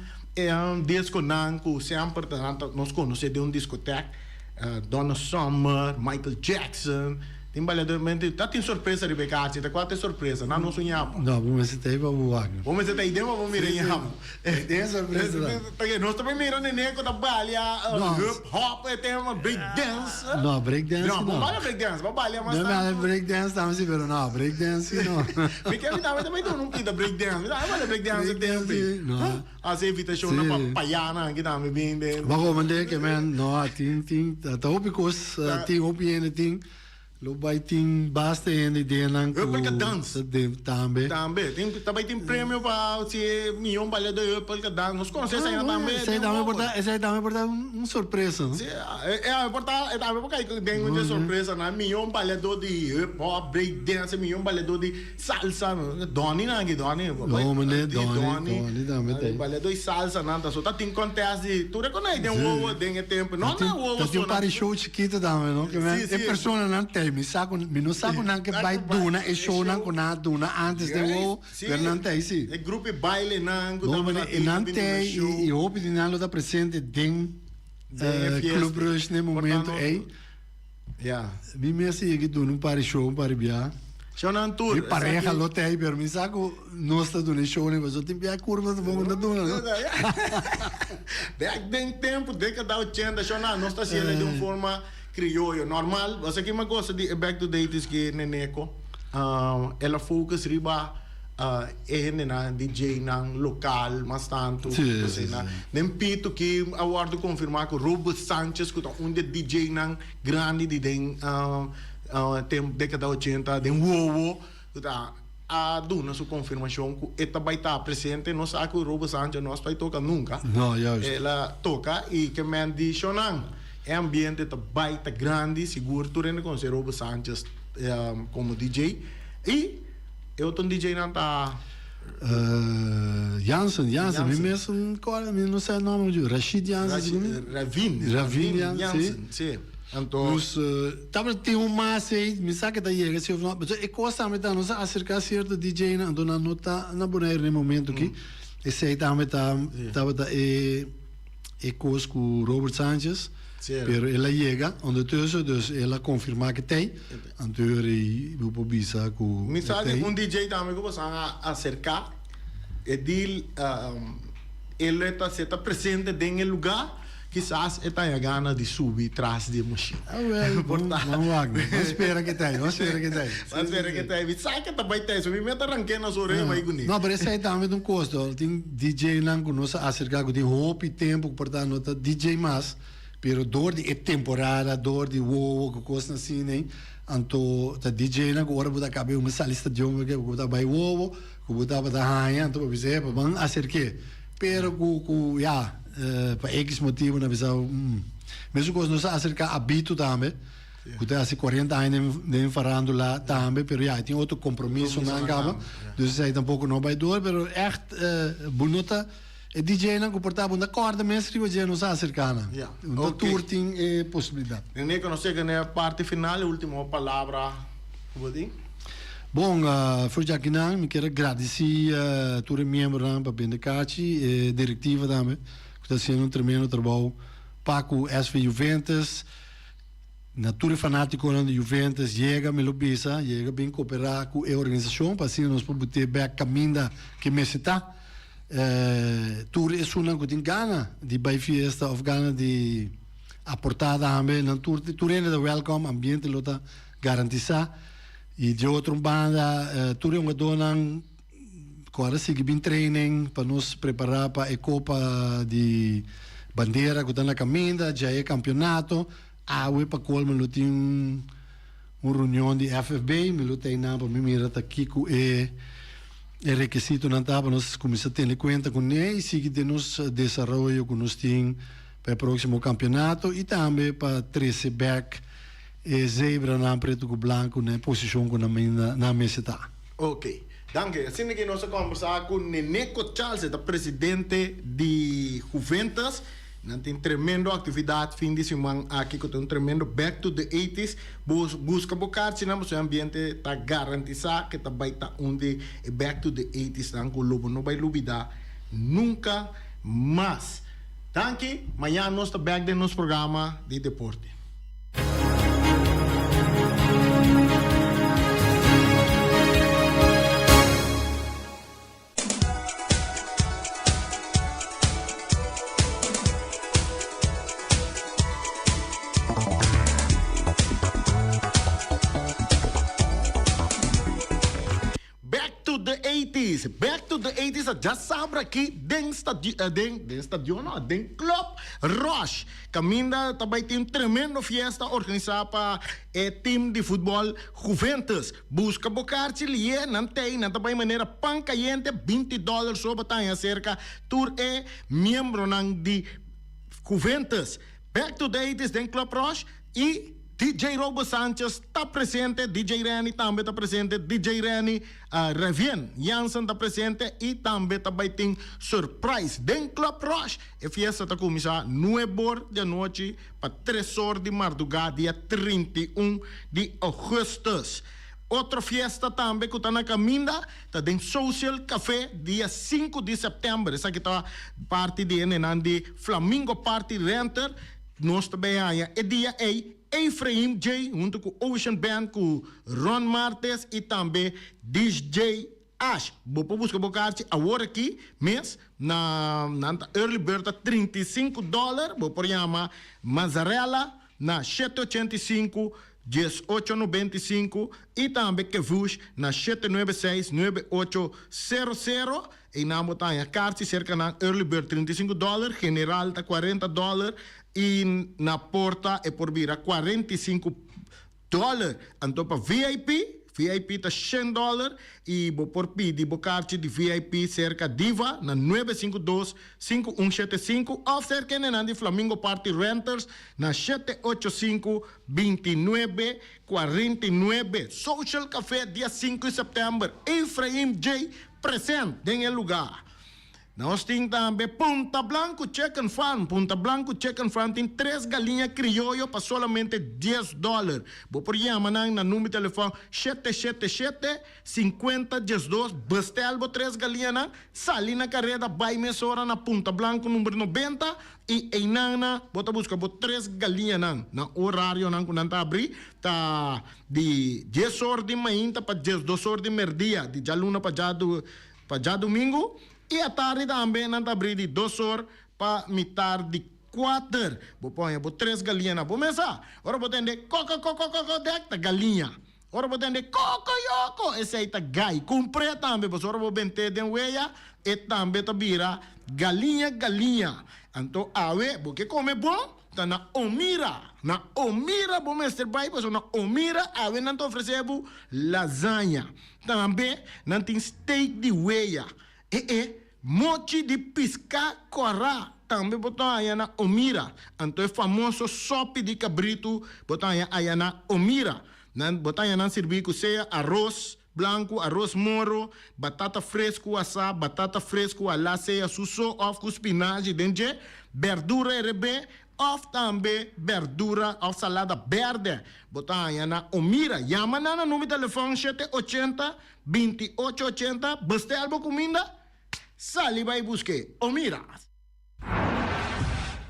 disco nang que sempre nós conhecemos de discoteca, Donna Summer, Michael Jackson. Tem baleadamente, tá tem surpresa de becate, tá quase surpresa, não sonhamos. Não, vamos ver se tem para o Wagner. Vamos ver se tem ideia, vamos mirar. Tem surpresa lá. Nós também mirando Neco da balha, hip hop, tem uma break dance. Não, break dance não. Não, vale break dance, balha mas não. Não, break dance também se pero não, break dance não. Porque eu também não pida break dance. Vale break dance tempo. Não. As invitação na papaiana, que também bem bem. Bago mande que man, não, tem, tá opicos, tem opinião tem. Lo vai ting basta en ideia nan Porque dança. Também. Também. Também tem prêmio para se milhão balé do porque dança. Nós conhecemos ainda também. Essa aí também porta uma surpresa. Sim, é importante, também porque tem uma surpresa na milhão balé de pop, break dance, milhão balé de salsa. Doni não é Doni. Doni também tem. Balé de salsa não, só tá tem contest de tu reconhece tem o tem tempo. Não o tem um par show chiquito também, não? Que é pessoa não tem, me não sabe não que vai duna e show não com na duna antes de o não tem sim. É grupo baile não, não tem e hope de não estar presente den Club Rush no momento aí. Ja. Mi messi que duna um par show, um par bia. Show não tour. E pareja lote aí, pero me saco não está duna show nem mas eu tenho bia curva do bom da duna. Tem tempo década 80 show não está sendo de uma forma criollo normal. Você que me gosta de Back to the 80s que Neneco, ela focus riba na DJ nang local mas tanto nem pito que awardo confirmar que Robert Sanchez que um DJ nang grande de den década 80 de Wowo a duna sua confirmação que esta vai estar presente não sabe que Robert Sanchez não vai tocar nunca não ela toca e que me diz não é ambiente tá baita grande seguro tu rende com Robert Sanchez como DJ e eu tô DJ não tá Jansen, me mesmo agora não sei o nome de Rashid Jansen, Ravin Jansen, sim. Então, também tem mais aí, me sabe que tá aí, se eu não, mas é coisa também tá, não sei acercar certo DJ na, então não tá na boneira no momento aqui, esse aí também tá coisa com Robert Sanchez. Pero ela chega, ondertussen, dus ela confirma que tem. Anterior e o bisa com. Me sabe DJ também que você acercar, ele está presente dentro do lugar, quizás está a gana de subir atrás de mochila. Vamos espera que tem, Me sabe que também tem, se me mete arranque na sua orelha, mas não, mas esse aí também tem um custo. Tem DJ não conosco acercar com tem roupa e tempo, portanto, não DJ mais. Pero door die temporada, door die wow, que coisa assim, né? Então, tá DJ na agora botar cabelo uma salista de homem que botar by wow, que botar para rainha, então para dizer, para bem acerque. Pero para X motivo na visão, mesmo que nós acercar habito também. Que tem assim 40 anos de farandula também, pero tem outro compromisso na acaba. Dus aí tampouco não vai door, pero echt bonita. E DJ não comportava uma corda, mas que hoje não se acercava. Então, tour tem possibilidade. Nem conhecer que na parte final, a última palavra, bom, for já que não, me quero agradecer a todos os membros da Bendecate e diretiva também, que está sendo tremendo trabalho para o SV Juventus. Natura fanático de Juventus chega bem cooperar com a organização, para assim nós podemos ter bem caminho que me está. Tour is una que tem gana de bij fiesta of gana de aportar também na tour é de welcome ambiente lota garantizar e de outra banda tour é uma dona agora sigue bem training para nos preparar para a Copa de Bandeira que está na caminho já é campeonato para colma lo tem uma reunião de FFB me lo tem na para me mirar aqui com el requisito não estava nós começamos a ter conta com ele e seguir nos desenvolver com nós tem para o próximo campeonato e também para 13 back e zebra na preto com branco na posição com na mesa. Ok, danke. Assim que nós conversar com Neneco Charles, o presidente de Juventus. Não tem tremendo atividade fim de semana aqui que tem um tremendo back to the 80s busca bocar se não o ambiente está garantizado que vai estar onde back to the 80s não lobo não vai lubidar nunca mais. Danke, amanhã nós está back de nosso programa de deporte. Back to the 80s organiza, já sabe aqui, den stadion, não, den Club Roche. Caminda também tem tremendo festa organizada para o time de futebol Juventus. Busca bocar Chile, não tem, não também maneira pancaiente, $20 sobre a cerca, tour é membro de Juventus. Back to the 80s, den Club Roche e DJ Robo Sanchez está presente, DJ Reni também está presente, DJ Reni Revien Jansen está presente e também tem surprise. Den Club Roche, a fiesta está começando 9 horas da noite para 3 horas de madrugada, dia 31 de agosto. Outra fiesta também que está na caminha, está em Social Café, dia 5 de setembro. Essa aqui está parte de Flamingo Party Renter. Nós também é dia Efraim J, junto com Ocean Band, com Ron Martes e também DJ Ash. Vou buscar agora aqui, mês, na Early Bird, $35. Vou por chamar Mazzarella, na 785, 1895 e também Kevush na 796-9800 e na montanha carta cerca na Early Bird $35, General tá $40 e na porta é por vir a $45. Então para VIP tá $100 e vou por pedir bocarte de VIP cerca Diva na 952-5175 ou cerca de Flamingo Party Renters na 785-2949. Social Café dia 5 de setembro. Efraim J presente em lugar. Nós temos também Punta Blanco Chicken Farm. Punta Blanco Chicken Farm tem 3 galinhas criollo para solamente $10. Vou por chamar na número de telefone 777-5012. Bastelbo 3 galinhas, sali na carreira, vai mesora na Punta Blanco, número 90. E em nana, bota busca, bota 3 galinhas na horário que não está abrir. Tá de 10 horas de manhã para 12 horas de merdia. De jaluna para já domingo. E a tarde também não está abrindo de 2 horas para metade de 4. Vou pôr 3 galinhas na começar. Agora vou atender coco, galinha. Agora vou atender coco. Esse aí tá gai. Comprei também, mas agora vou vender de ueia e também tá vira galinha. Então, porque come bom, tá na Omira. Na Omira, bom mestre pai, mas na Omira, não tá oferecendo lasanha. Também não tem steak de ueia. Mochi de pisca corá também botam aí na Omira. Então é famoso sopa de cabrito botam aí na Omira. Botam aí na servir com seja arroz branco, arroz moro, batata fresco assar, batata fresco alá seja suso, ou com espinagem dentro, verdura RB, ou também verdura ou salada verde. Botam aí na Omira. Chama na número de telefone 780-2880. Bastel algo comida? Sali vai busque. Omira.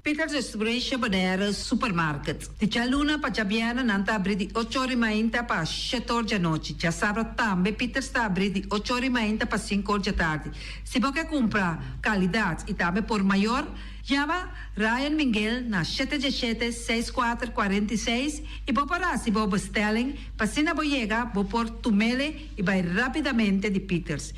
Peter's Restoration Banera Supermarket. De Chaluna para Jabiana nanta abrir de 8 horas e meia para 7 horas da noite. Já sabe também Peter's está abrir de 8 horas e meia para 5 horas da tarde. Se você quer comprar qualidade e também por maior, chama Ryan Miguel na 777-6446 e vou parar se vou bestelling, para se não chega, vou pôr tumele e vai rapidamente de Peter's.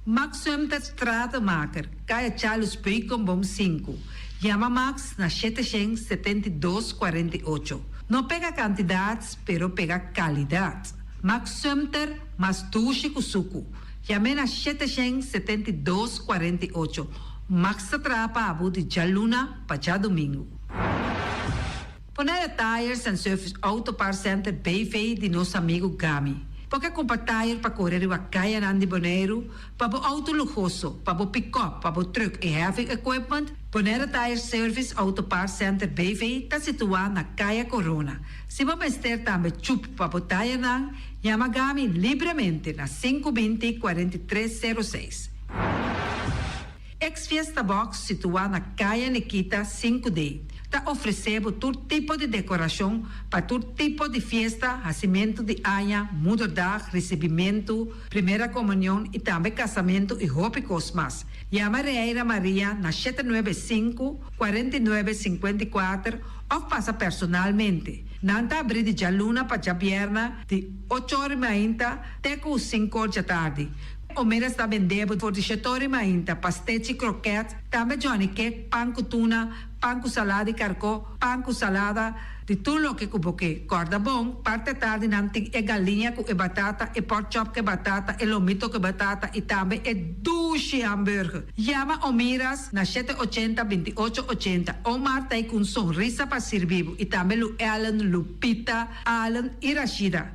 Max Sumter Stratenmaker, Kaya Charles Bacon Bom 5. Chama Max na 772-48. Não pega quantidades, pero pega qualidade. Max Sumter, mas tuxe kusuku. Chame na 772-48. Max atrapa abu de Jaluna para domingo. Ponera Tires and Service Auto Part Center BV de nosso amigo Gami. Porque compra tire para correr a caia de Bonaire, para o auto luxuoso, para o pick-up, para o truck e heavy equipment, Ponera Tire Service Auto Part Center BV está situado na Caia Corona. Se você ter também chup para o tire, chama Gami livremente na 520-4306. Ex-Fiesta Box situado na Caia Nikita 5D. Está oferecendo todo tipo de decoração para todo tipo de festa, nascimento de anha, mudança, recebimento, primeira comunhão e também casamento e roupas mais. Chama Reira Maria na 795-4954 ou passa personalmente. Nanta abrir de Jaluna para Jabierna de 8 horas e meia até 5 horas da tarde. O mira está vendendo por de chetori mainta, pastete croquete, também Johnny cake, pan com tuna, pan com salada e carcó, pan com salada, de tudo o que cuboque. Corda bom, parte tarde nanting e galinha com e batata, e pork chop com batata, e lomito com batata, e também e duche hambúrguer. Llama o miras na 780-2880, o Marta e com sonrisa para servir, e também Lu Ellen, Lupita, Alan e Rashida.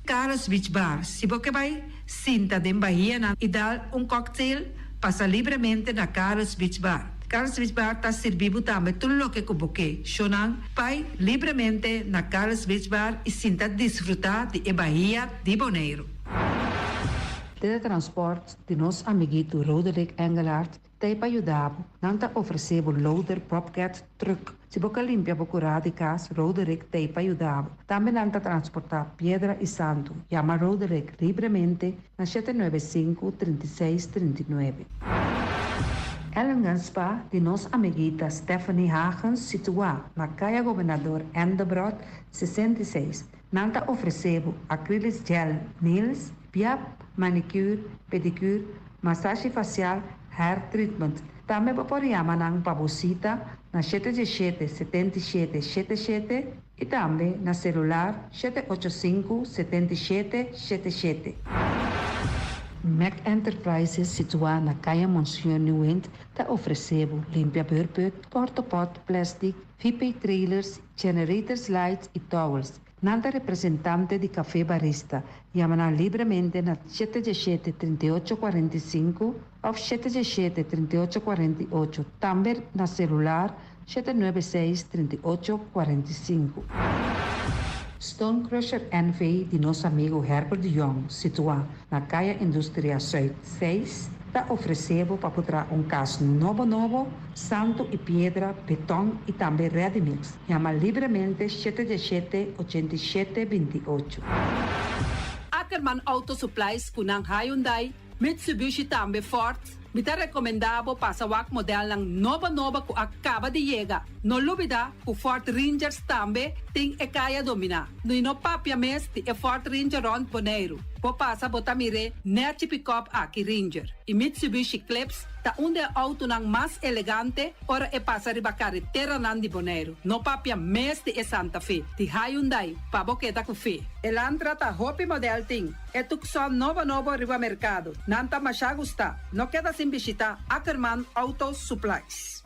Carlos Beach Bar, se você vai sinta de Bahia e dar cocktail, passa livremente na Carlos Beach Bar. Carlos Beach Bar está servindo também tudo o que cuboque. Shonan, vai livremente na Carlos Beach Bar e sinta desfrutar de Bahia de Bonaire. Teletransport de nosso amiguito Roderick Engelhardt tem para ajudar. Não está oferecendo loader, propcat, truck. Se você limpia o curado de casa, Roderick tem para ajudar. Também não está transportar pedra e santo. Chama Roderick livremente na 795-3639. Ellen Spa de nossa amiguita Stephanie Hagens situada na Caia Governador Endebrot 66. Não está oferecendo acrylic gel, nails, piap, manicure, pedicure, massagem facial, hair treatment. Também pode chamar ng pabosita na 77-77-77 e também na celular 785-7777. Mac Enterprises, situada na Caia Monsieur Nieuwend, está oferecendo limpia beurput, portapot, plastic, VP trailers, generators lights e towels. Nada representante de café barista. Llama livremente na 717-3845 ou 717-3848. Também na celular 796-3845. Stone Crusher NV de nosso amigo Herbert de Jong, situado na Caia Indústria Zuid 6, está oferecendo para poder caso novo, santo e pedra, betão e também ready-mix. Chama livremente 717-8728. Ackerman Auto Supplies kunang Hyundai, Mitsubishi também Ford, me tá recomendado para o modelo ng nova que acaba de chegar. No lubida, o Ford Rangers também tem e kaya dominar. No inopapia mes de Ford Ranger Rond Bonaire. Po passa botamire net pick-up aqui Ranger. E Mitsubishi Eclipse tá auto ng mais elegante ora e passa riba carretera nan di Bonaire. No papia mes de Santa Fe. Di Hyundai, pa boqueta com fe. Elantra tá hopi model ting. E tukson novo riba mercado. Nanta masya gusta. No queda sin visita Ackerman Auto Supplies.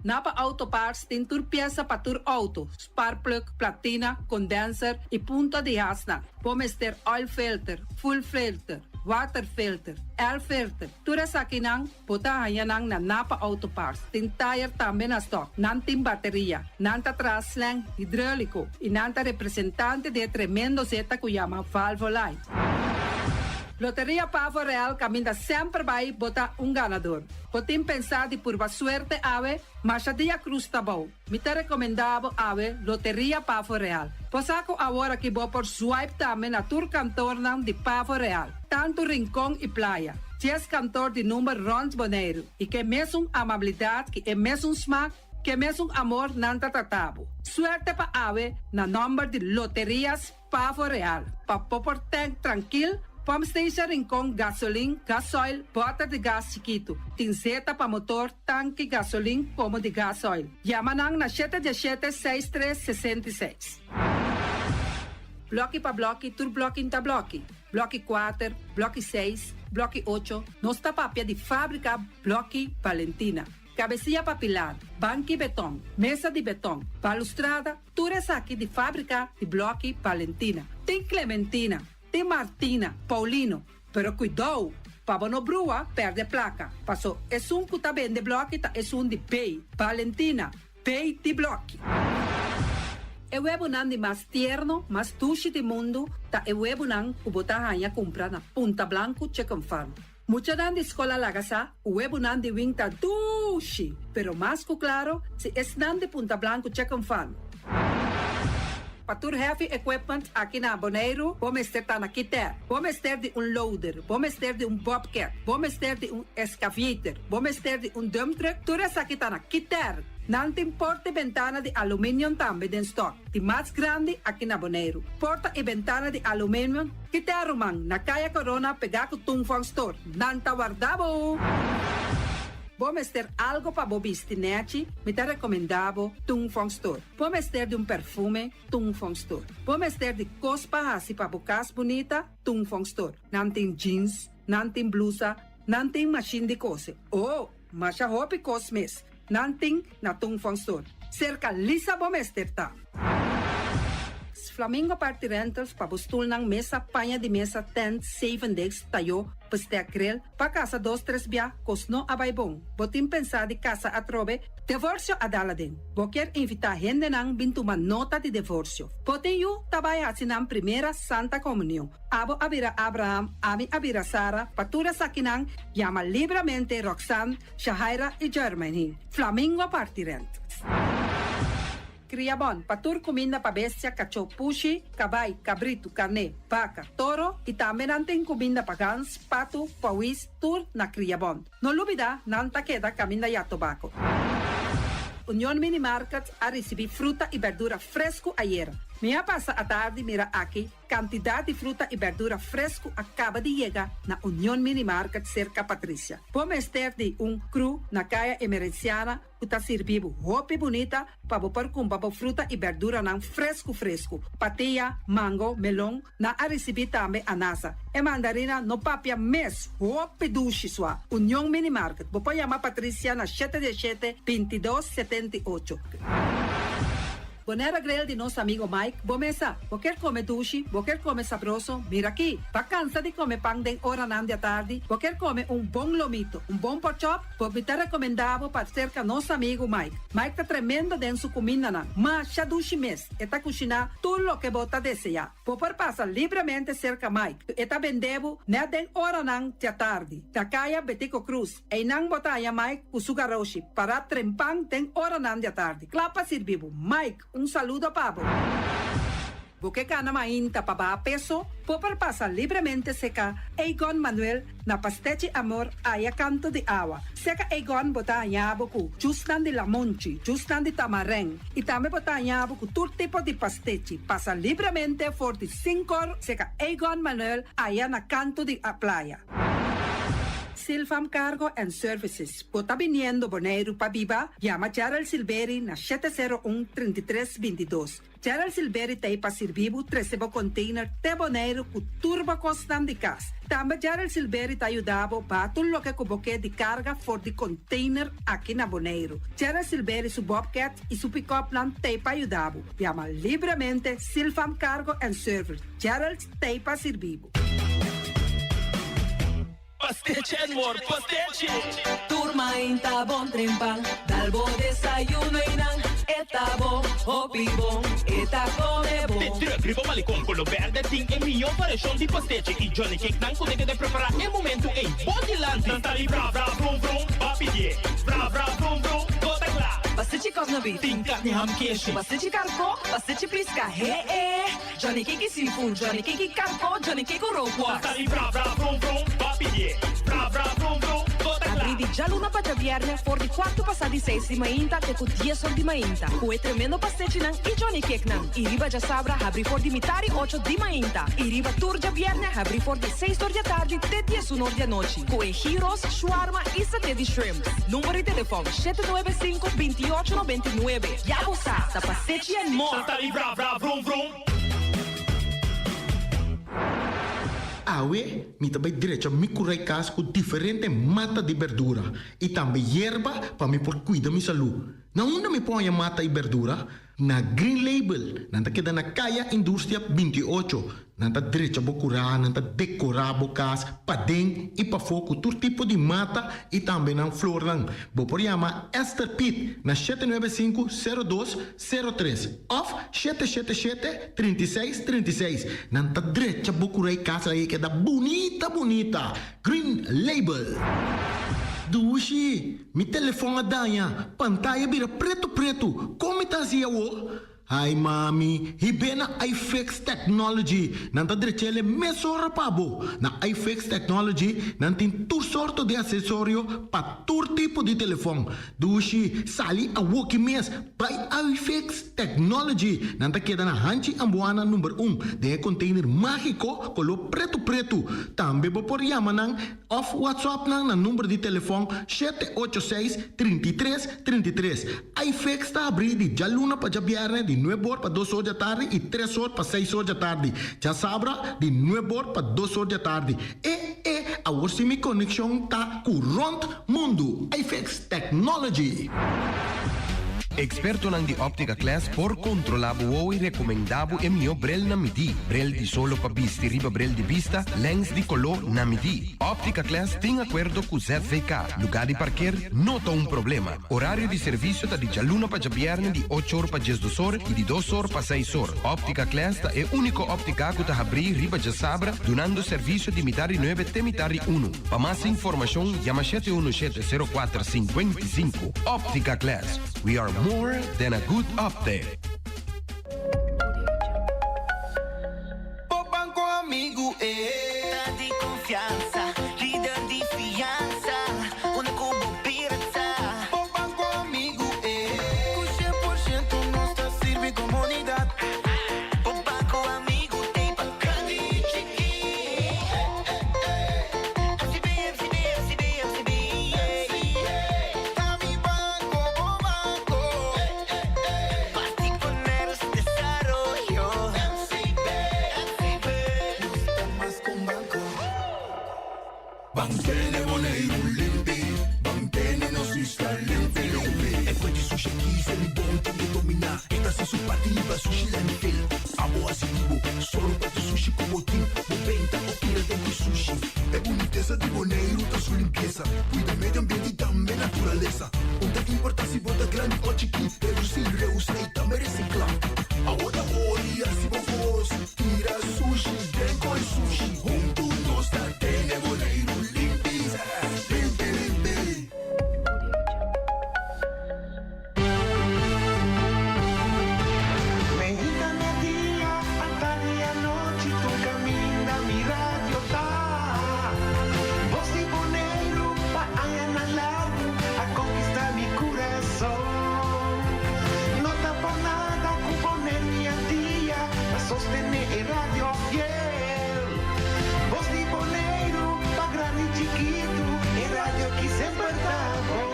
Napa Auto Parts tem tur pieza para tur auto, spark plug, platina, condenser e punta de asna. Pomester oil filter, full filter, water filter, air filter. Tura sa kinang, puta hayanang na Napa Auto Parts. Tem tire também na stock, nantim bateria, nanta traslang hidráulico e nanta representante de tremendo zeta que chama Valvoline. Loteria Pavo Real caminha sempre vai botar ganador. Podem pensar de por suerte ave, mas a dia cruz tá bom. Me tá recomendado ave Loteria Pavo Real. Posaco agora que vou por swipe também na tour cantor de Pavo Real. Tanto Rincón e Playa. 10 cantor de número Rond Bonaire. E que mesmo amabilidade, que é mesmo smack, que mesmo amor nanta tratabo. Suerte pa ave na number de Loterias Pavo Real. Pa popor tank tranquilo. Pump station Rincón, gasolina, gasoil, bota de gás chiquito. Tinzeta para motor, tanque, gasolina, como de gasoil. Yamanang na 717-6366. Bloque para bloque, tur bloque inta bloque. Bloque 4, bloque 6, bloque 8. Nossa papia de fábrica, bloque Valentina. Cabecilla papilar, banco betão, mesa de betão, balustrada, tudo aqui de fábrica de bloque Valentina. Tem Clementina. Tem Martina, Paulino, pero cuidado, para não brua, perde placa. Passou, é que tá bem de bloco, é de pay. Valentina, pay de bloco. É o webunan de mais tierno, mais duche do mundo, tá é o webunan que botar a comprar na Punta Blanco Chicken Farm. Mucha dan de escola lagasa, o webunan de wing tá duche, pero mais que claro, se é nan de Punta Blanco Chicken Farm. patur heavy equipment aqui na Bonaire, vamos ter na Kiter, vamos ter de loader, vamos ter de bobcat, vamos ter de excavator, vamos ter de dump truck, tudo isso aqui na Kiter. Não tem porta e ventana de alumínio também em stock. De mais grande aqui na Bonaire. Porta e ventana de alumínio que te arrumam na Caia Corona pegar com Tungfang Store. Não tá guardado. Vamos ter algo para bobistinete, me te recomendavo Tungfang Store. Vamos ter de perfume, Tungfang Store. Vamos ter de cospa assim para bocas bonita, Tungfang Store. Não tem jeans, não tem blusa, não tem machine de cose. Oh, mas a roupa cosmes. Nanting na Tungfang Store. Cerca Lisa Bomester ta. Flamingo Party Rentals pa bustul ng mesa, panha de mesa, tent, 7 days, tayo, paste grill, pa casa 2-3 biya, kosno abay bong. Botin pensa di casa atrobe, divorcio adala din. Boker invita gente nang bintuman nota de divorcio. Botin yu tabay asin ang primera Santa Comunión. Abo abira Abraham, ami abira Sara, patura sa kinang, llama libremente Roxanne, Shahaira y Germany. Flamingo Party Rentals. Criabon, patur comida pa bestia, cacho, pushi, cabay, cabrito, carne, vaca, toro, y también anten comida pa gans, pato, pawis, tur na Criabon. No olvida, nanta queda camina ya tobacco. Unión Mini Market a recibir fruta y verdura fresco ayer. Me pasa a tarde, mira aquí, cantidad de fruta y verdura fresco acaba de llegar na Unión Mini Market cerca Patricia. Vamos estar de cru na calle emergenciana, que servindo roupa bonita para bopar com babo fruta e verdura nan fresco. Patia, mango, melão, na a receber também anasa. E mandarina no papia mes, roupa duche sua. União Mini Market. Vou chamar Patricia na 717-2278. Bonera grill de nosso amigo Mike. Bomesa, vou quer comer duche, vou quer comer sabroso. Mira aqui, tá cansa de comer pão de hora nan de tarde, vou quer comer bom lomito, bom pork chop, vou me te recomendava para cerca nosso amigo Mike. Mike tá tremendo dentro sua comida nan, mas já duche mes, e tá cozinhar tudo o que bota desejar. Vou passar livremente cerca Mike, e tá vendendo na den hora nan de tarde. Da caia Betico Cruz, e nan botaya Mike com sugaroshi, para trempang den hora nan de tarde. Clapa servivo, Mike. Saludo, Pablo. Porque cana mainta para peso, por pasar livremente seca Egon Manuel na Pasteche Amor aya canto de agua. Seca Egon botanya boku, justan de la monchi, justan de tamareng, e também botanya boku todo tipo de pasteche. Pasa livremente por de 5 seca Egon Manuel aya na canto de a playa. Silfam Cargo and Services. Bota viniendo Bonaire pa Viva, llama Gerald Silveri na 701-3322. Gerald Silveri te pa servivo 13 container te Bonaire ku turbo constant de gas. Também Gerald Silveri te ajudava para tudo lo que cuboque de carga for de container aqui na Bonaire. Gerald Silveri su Bobcat e su pick-up plan te pa ajudava. Llama livremente Silfam Cargo and Services. Gerald te pa servivo. Pasteche amor, pasteche. Turma inta bon trempan, dalbo desayuno inan. Eta bon, hopi bon, eta come bon. Te gribo malicom con lo verde ting e mio variação de pasteche e Johnny Cake nan con de preparar e momento em body land. Não tá ali bra bra brum brum, papi die. Bra bra brum brum, toda clara. Pasteche cosnabi, Ting carne ham queijo. pasteche carco, pasteche pisca, Johnny Cake seafood, Johnny Cake carco, Johnny Cake roquas. Tá ali bra bra brum brum, papi die. Bra bra brum brum, toda clara. Abri di già luna pa viernes, for di 4 passati 6 di mainta, te cu 10 sol di mainta. Cu tremendo pasteche nan e Johnny Cake nan. I riba già sabra, abri for di mitari 8 di mainta. I riba turgia viernes, abri for di 6 ore di tardi, te 10 un'ora di noci. Cu gyros, shawarma e satè di shrimp. Numero di telefono 795-2899. Ya sa, da pasteche and more. Tá ali bra bra brum brum. Awe, mi também direito me curar casco diferente mata de verdura e também erva para me por cuidar minha saúde. Na onde me põe a mata e verdura? Na Green Label, nanta queda na Caia Indústria 28. Nanta direito a curar, nanta decorar bocas, padem e para foco todo tipo de mata e também na flor lang. Vou por chamar Esther Pitt na 795-0203 of 777-3636. Nanta direito a curar casa aí que é da bonita. Green Label. Dushi, mi telefone danha, pantalla vira preto. Como tá assim, Hi mami, hibena iFix Technology. Nanta drechele mesora pabo. Na iFix Technology, nantin tur sorto de accesorio pa tur tipo de telefoon. Dushi sali a woki mes by iFix Technology. Nanta queda na hanchi ambuana number 1. De container mágico colo preto. Tambe por yamanang of WhatsApp nang na number de telefoon 786-3333. iFix ta abri di jaluna pa jabiarne di 9 horas para 2 horas da tarde e 3 horas para 6 horas da tarde. Já sabra de 9 horas para 2 horas da tarde. A minha conexão tá com o mundo. iFix Technology. Experto nang di Optica Class por controlabo e recomendabo e mio brel na midi. Brel di solo pa bisti riba brel di vista, lens di color na midi. Optica Class tem acordo com ZVK. Lugar de parquear, nota um problema. Horário de serviço tá de jaluna pa jabierne di 8 horas pa 10 horas e de 2 horas pa 6 horas. Optica Class tá é único óptica que tá abrir riba de sabra, donando serviço de mitari 9 até mitari 1. Pa mais informação, chama 717-0455. Optica Class. We are more than a good update. O banco amigo é de confiança, líder de fiança, onde como pirata. O banco amigo é com 100% nossa serve comunidade. O banco amigo tem para grande chique. FCB. Tá mi banco, o banco. Particular desarrollo. FCB. No está más con banco. Banquene Boneiro limpi, banquene no sista limpi. E poi di sushi chi se li bonti di dominar. Esta se su pativa sushi la nifel. Amo asibo, solo para tu sushi como team. Moventa o pira de sushi. É boniteza de Boneiro da sua limpeza. Cuida meio ambiente e também natureza. Onde que importa se bota grande ou chiqui. Reduzir, reusar e também reciclar. Agora olha se vos tira sushi, vem com sushi. Junto nós da Tene Boneiro limpi, limpi. Medita mi día, hasta día noche, tu camina mi radio tá. Voz de Boneiro, pa allá na lado, a conquistar mi corazón. No está por nada con poner mi día, a sostener el radio fiel. Voz de Boneiro, pa grande y chiquito, el radio que siempre está bom.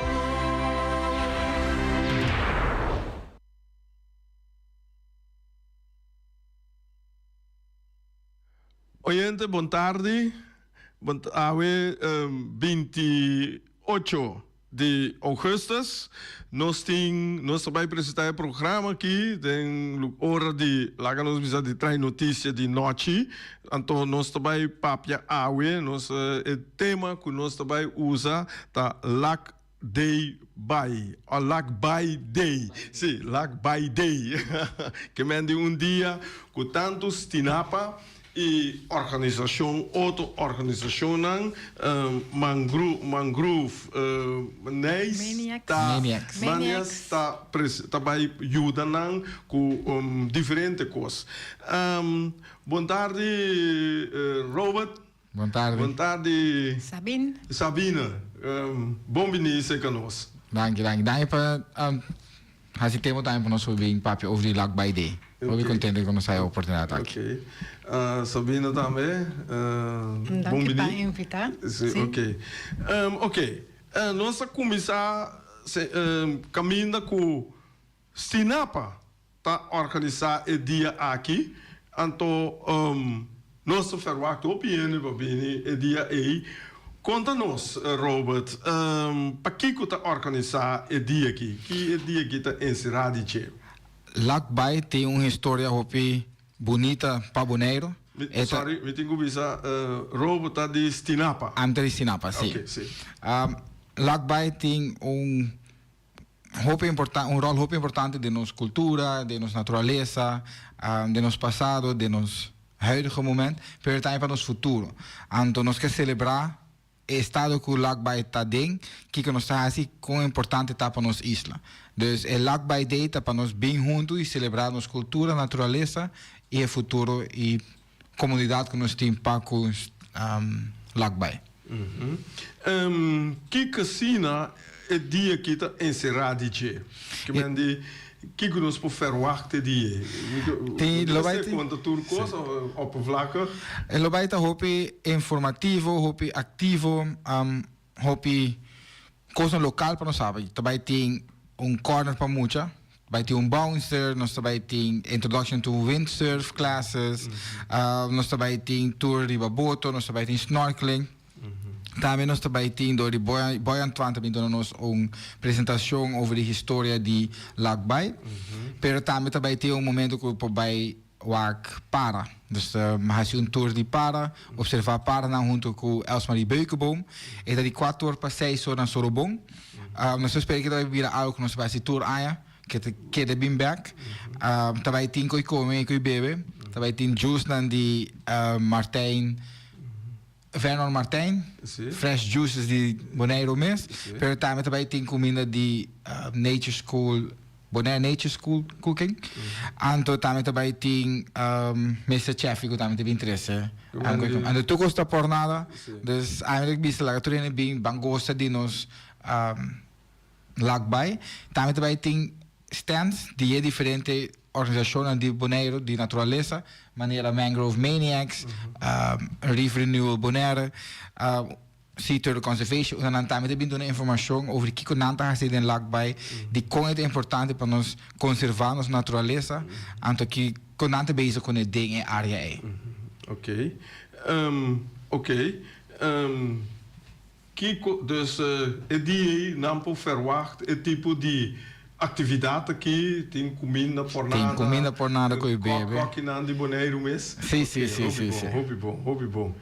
Oyente, boa tarde. 28 de augustus. Nós vamos apresentar o programa aqui, tem hora de lá que nós vamos de trazer notícia de noite. Então nós também papia awe, o tema que nós também usa tá Lac Day by, ou Lac by Day, sim, Lac by Day, que mende dia com tantos tinapa e organização, auto-organização, Mangrove Maniacs está ajudando com diferentes coisas. Boa tarde, Robert. Boa tarde. Boa tarde, Sabina. Bom vir conosco. Dank je para esse tema também para nós ouvir papo over die Lac by Day. Muito contente com essa oportunidade aqui. Ok. Sabina também. Dank je para invitar. Ok. Ok. Nós vamos começar caminhando com Stinapa para organizar o dia aqui. Então, nós vamos fazer o dia aí. Conta-nos, Robert, para que está organizar o dia aqui? Que dia que está encerrado aqui? Lac by tem uma história bonita para Boneiro. Sorry, me tenho que avisar, Robert está de Stinapa. Antes de Stinapa, sim. Okay, sim. Lac by tem um rol muito importante de nossa cultura, de nossa natureza, de nosso passado, de nosso huidige momento, mas também para nosso futuro. Então, nós queremos celebrar estado que o Lakbay está dentro, que nós está assim, quão importante está para nossa isla. Então, o Lakbay Day está para nós bem juntos e celebrar nossa cultura, natureza e o futuro e comunidade que nós temos para com Lakbay. Que casina é dia que está encerrado de que mande que nós por verwachten die tem lobai conta turcos op vlakke lobai está hopi informativo hopi ativo hopi coisa local para nós sabe também tem corner para muita vai ter bouncer, nós também tem introduction to windsurf classes, nós também tem tour de boto, nós também tem snorkeling. Também nós também temos door de Boy Antoine também dando-nos uma apresentação sobre a história de Lakbay. Pero também tem momento que o vai para. Dus mas tour de para, observar para na junto com Elsmarie Beukenboom. E de 4 horas para 6 horas na Sorobong. Nós esperamos que vai vir algo que nós vai se tour aia, que de been back. Também tem que comer, que bebe. Também tem juice de Martijn. Vernon Martijn, fresh juices de Bonaire mês, pero também tem comida de Nature School, Bonaire Nature School Cooking. Anto também tem Mr. Chef que também tem interesse. Anto tu gosta por nada, dus eigenlijk bisa lá tu bem bangosta de nos Lakbay. Também tem stands de diferentes organizações de Bonaire de natureza. Maneira Mangrove Maniacs, Reef Renewal Bonaire, Sea Turtle Conservation. E dan também tem uma informação sobre o que nós estamos fazendo em Lakbay, de como é importante para nós conservar nossa natureza, anto que nós estamos bezig com a área. Ok. Ok. Dus het die nampo verwacht het tipo de atividade aqui tem comida por nada. Tem comida por nada que eu bebe. Coquinando de Bonaire mês. Sim, sim, sim, sim. Hobby bom.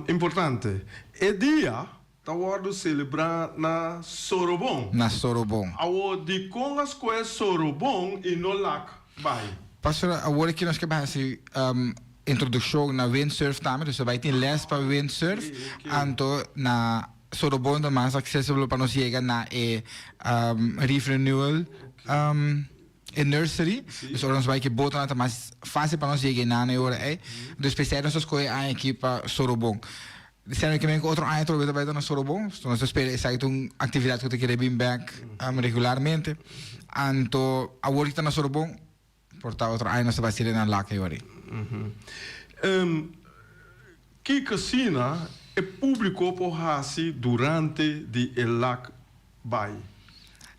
Importante. É dia tá hora de celebrar na Sorobong. Na Sorobong. Awo de com as coisas Sorobong e no Lakbay. Pastor, agora que nós queremos assim introdução na windsurf também, dus wij tem les para windsurf, anto na Sorobong é mais acessível para nós chegar na Reef Renewal e Nursery. Dus nós vai que botar na mais fácil para nós chegar na hora é. Dus especial nós escolhe aqui para Sorobong. Disseram que mesmo outro ano trouxe também na Sorobong. Então nós esperamos essa uma atividade que eu queria vir back regularmente. Anto agora que está na Sorobong, portar outro ano nós vai ser na Laka agora. Que casina é público por hasi durante de Lakbay.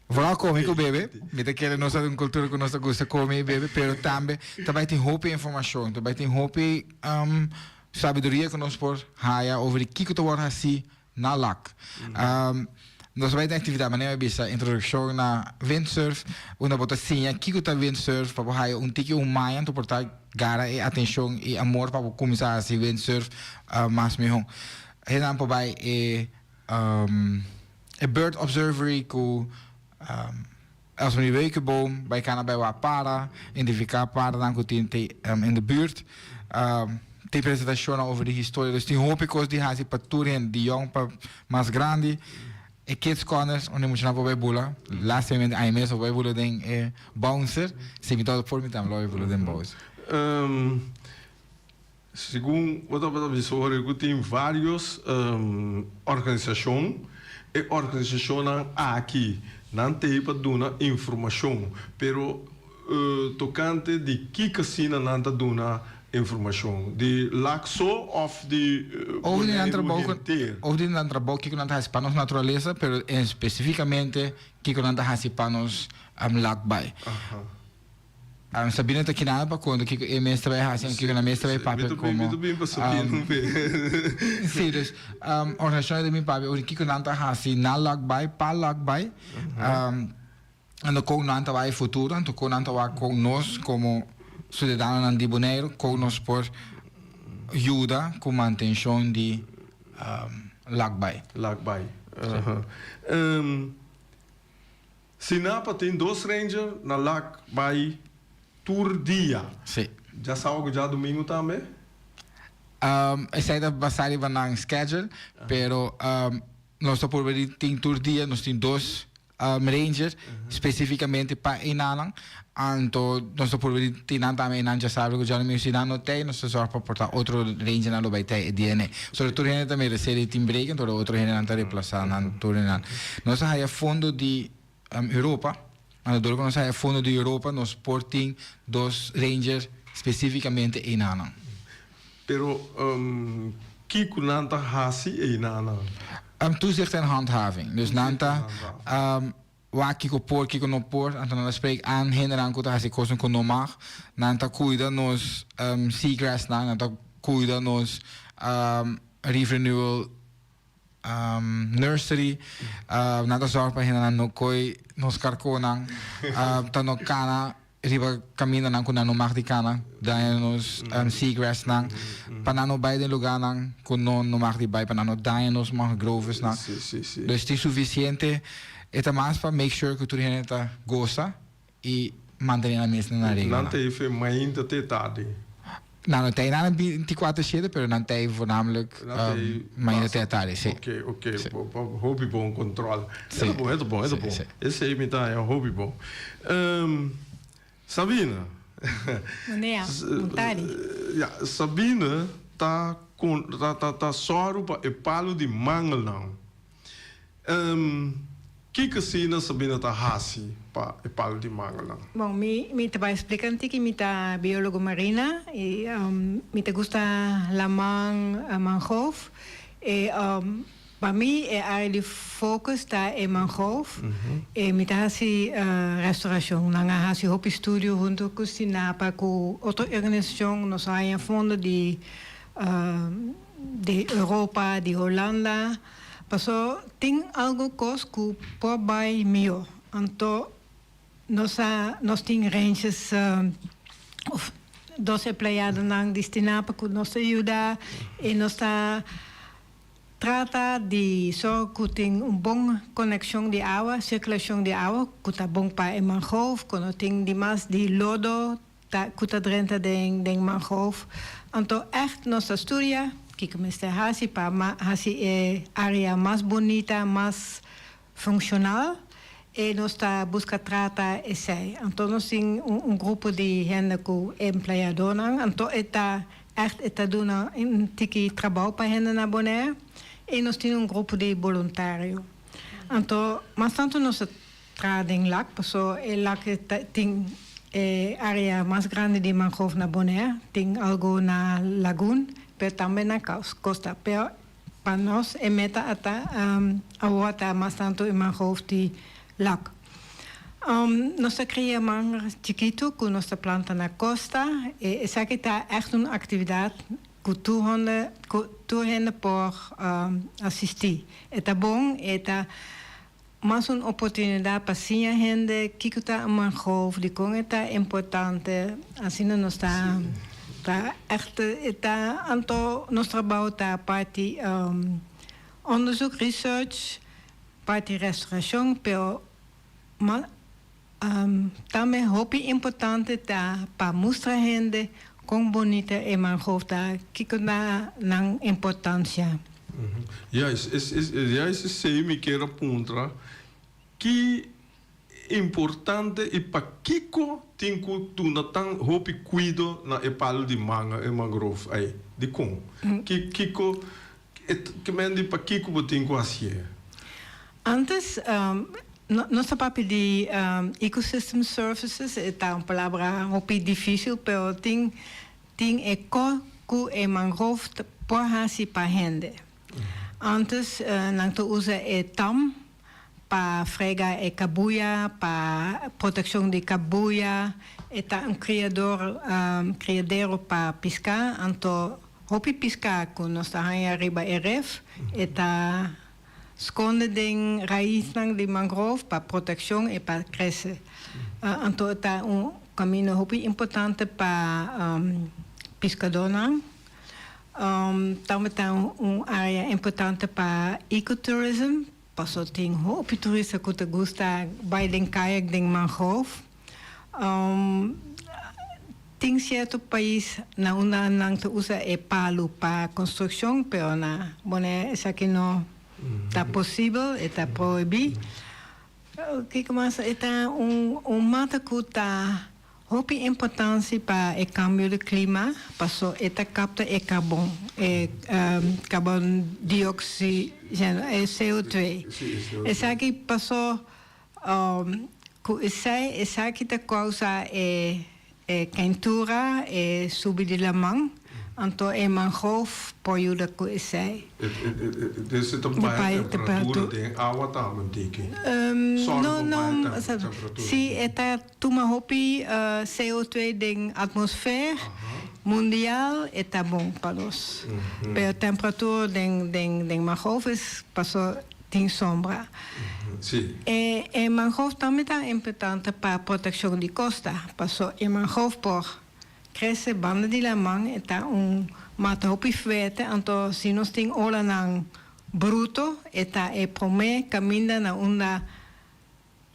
Vooral kom ik bebe, met aquela nossa cultura que nós gosta comer bebe, pero também tem hope informação, também tem hope sabedoria que nós por haia over o que tu vai assim na Lak. Nós vai ter atividade, mas não bisa introdução na windsurf, uma botacinha, que tu tá windsurf, para haia tiki maia, tu portar gara e atenção e amor para começar a windsurf, mas melhor. Aí não para vai bird observatory com Elsmarie Beukenboom, bij kan bij wat para, identificar para dan goed in de buurt. Tem apresentação over de história, dus die hoop ik ook die haast die paturen die jong pa mais grande. E kids corners, onde moet je nou bij boelen. Laatst moment aan je mensen bij boelen den bouncer, se me todo por mim também bij boelen den bouncer. Segundo wat eu vi, tem vários organizações e organizações aqui não tem para dar informação, pero tocante de que casina não está dando informação, de laxo of de ou de não trabalho que não está para nós natureza, pero especificamente que não está para nós Lakbay. Sabina está aqui nada para quando que é mestre vai assim que na mestre vai papel como muito bem para saber sim, dus organização de meu papel o que não está assim na Lakbay para Lakbay ando com não está vai futuro ando com não está vai com nós como cidadãos de Bonaire com nós por ajuda com manutenção de Lakbay. Sinapa tem 2 rangers na Lakbay tour dia. Sim. Já sábado, já domingo também? Essa é basada na schedule, pero nós estamos por ver tem tour dia, nós temos 2 rangers especificamente para Inalang. Então, nós estamos por ver tem também Inan já sabe que já não me ensina não tem, nós estamos para portar outro ranger na lobai tem DNA. Sobre tour gente também recebe team break, então outro gente não está reemplazado na tour Inan. Nós temos fundo de Europa. Quando nós temos fundo de Europa, nós portamos 2 rangers especificamente em Inalang. Pero Kiko nanta hasi e nana. Toezicht en handhaving. Dus nanta waar Kiko poort, Kiko no poort, en dan spreek aan hinder aan kuta hasi kosen kon no mag. Nanta cuida nos seagrass na, nanta cuida nos reef renewal nursery, nanta zorg pa hinder aan no koi nos karkonang, tanok kana riba camina nang kunano magdikana dahil nos seagrass nang panano beide lugar nang kuno no magdibay panano dahil nos mga groves nang dus ti suficiente eta mas para make sure que tu reneta goza e manter na mesma na regra. Não tem fe mainda te tarde. Não tem nada 24/7, pero não tem voornamelijk mainda te tarde, sim. Ok. Hobby bom controle. É bom. Esse aí me dá é hobby bom. Sabina. Sabina tá soro para e palo de mangel não. Que sina Sabina tá hasi para e palo de mangel não. Bom, me te vai explicar que me tá biólogo marina e me te gusta la mangrove e para mim é área de foco está em mangrove e me tá assim restauração na assim hobby studio junto com Sinapa com outra organização nós aí fundo de Europa de Holanda passou tem algo que por by meu então nós tem ranges of 12 empleados na destinada para nos ajudar e nós está trata de só que tem boa conexão de água, circulação de água, que está bom para a mangrove, quando tem demais de lodo, que está dentro da mangrove. Então, echt nossa história, que começa a fazer para fazer a área mais bonita, mais funcional, e nós está buscando tratar isso. Então, nós temos grupo de gente que é empregado, então, está dando trabalho para gente na Bonaire. E nós temos grupo de voluntários. Então, mas tanto nós trazemos lá, porque lá tem área mais grande de mangrove na Bonaire, tem algo na laguna, mas também na costa. Mas para nós é meta até a outra mais tanto em mangrove de lago. Nós criamos mangra chiquito que nós planta na costa e essa aqui está echt uma atividade que tu hende por assistir. É bom, é mais uma oportunidade para sim a gente que está uma mangrove, de como é importante, assim nós está echt então nosso trabalho está parte onderzoek, research, parte restauração, pero também é importante para mostrar a gente como bonita é mangrove, que dá importância. Esse sei me queira apontar que importante e para Kiko tem que tu não tão hope cuido na epalo de manga e mangrove aí de como que Kiko que mende para Kiko botem com assim. Antes nossa parte de ecosystem services é uma palavra um pouco difícil, mas tem eco que é mangrove por hasi para gente. Antes nós usa tam para fregar a cabuia, para proteção de cabuia, é criadeiro para pescar, então hopi pescar com nossa rainha riba RF, é esconde de raiz de mangrove para proteção e para crescer. Então é caminho hopi importante para pescador. Também tem uma área importante para ecoturismo. Passou tem hopi turista que gosta vai de kayak de mangrove. tem certo país na una nang te usa e palo para construção, pero na bone essa que não está possível, está proibido. O que mais está mata que está hopi importância para o cambio de clima, passou eta capta e carbono, carbono dióxido, CO2. Essa que passou essa que te causa quentura e subir de lamang, então é mangrove por ajuda com essa. Desse também temperatura tem água também tem. Não, se está toma hopi CO2 da atmosfera mundial está bom para nós. Pero a temperatura da mangrove passou tem sombra. Sim. E mangrove também é importante para a proteção de costa. Passou e mangrove por cresce banda de lamang está mata hopi verde, então se nós tem ola nang bruto está prome caminha na onda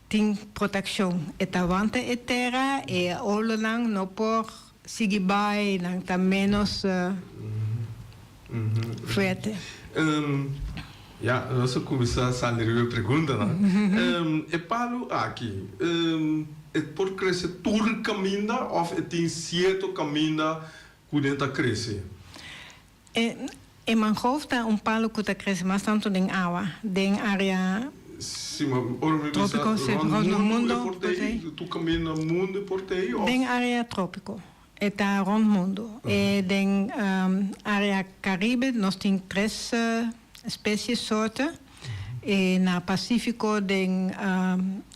tem proteção. Está vante e terra e ola nang no por seguir vai nang tá menos verde. Ja, nós começamos a ler a pergunta, né? E palo aqui, por crescer todo caminho ou tem certo caminho que dentro cresce? E mangrove tá palo que tá cresce mais tanto em água, em área trópico, no mundo, tu caminha mundo por aí? Em área trópico. Está rond mundo. E em área Caribe nós temos 3 espécies sorte. E na Pacífico de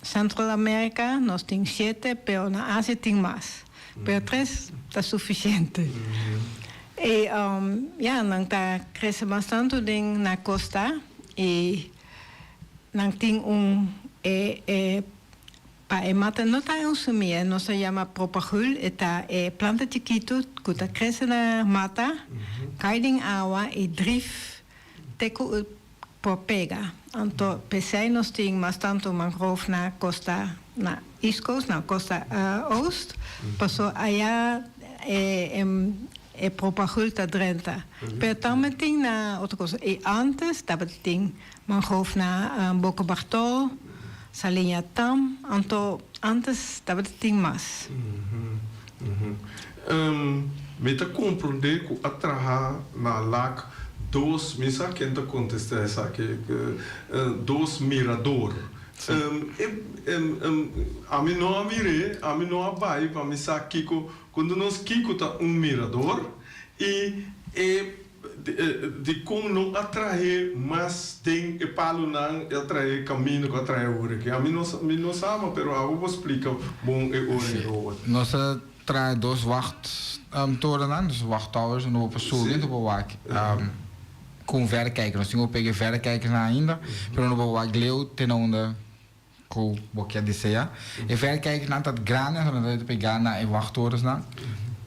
Central América nós temos 7, pero na Ásia tem mais. Pero 3 está suficiente. E não está crescendo bastante na costa e não tem para mata não está semilla, não se chama propagul, está planta chiquito que está crescendo na mata, cai em água e drift teco por pega. Então, pensei nós temos bastante mangrove na costa, na East Coast, na costa Oost, passou allá propagul está dentro. Pero também tem na outra coisa. E antes, estava tem mangrove na Boca Bartol, Salinha Tam, então antes estava tem mais. Me tá compreender que atrás na lac dos, me sabe quem tá contestar essa que dos mirador. A mim não mirei, a mim não vai, para me sabe que quando nós Kiko tá mirador e de como não atrair mais tem e palo não atrair caminho que atrair hora que a mim não sabe, pero eu vou explicar bom e hora. Nós traz 2 wachttoren, dus wachttowers, en op een stoel op een wak. Com verrekijker, nós temos que pegar verrekijkers ainda, pero no wak leu ten onder com o que dizer. E verrekijkers não tá grande, nós temos pegar na e wachttorens na.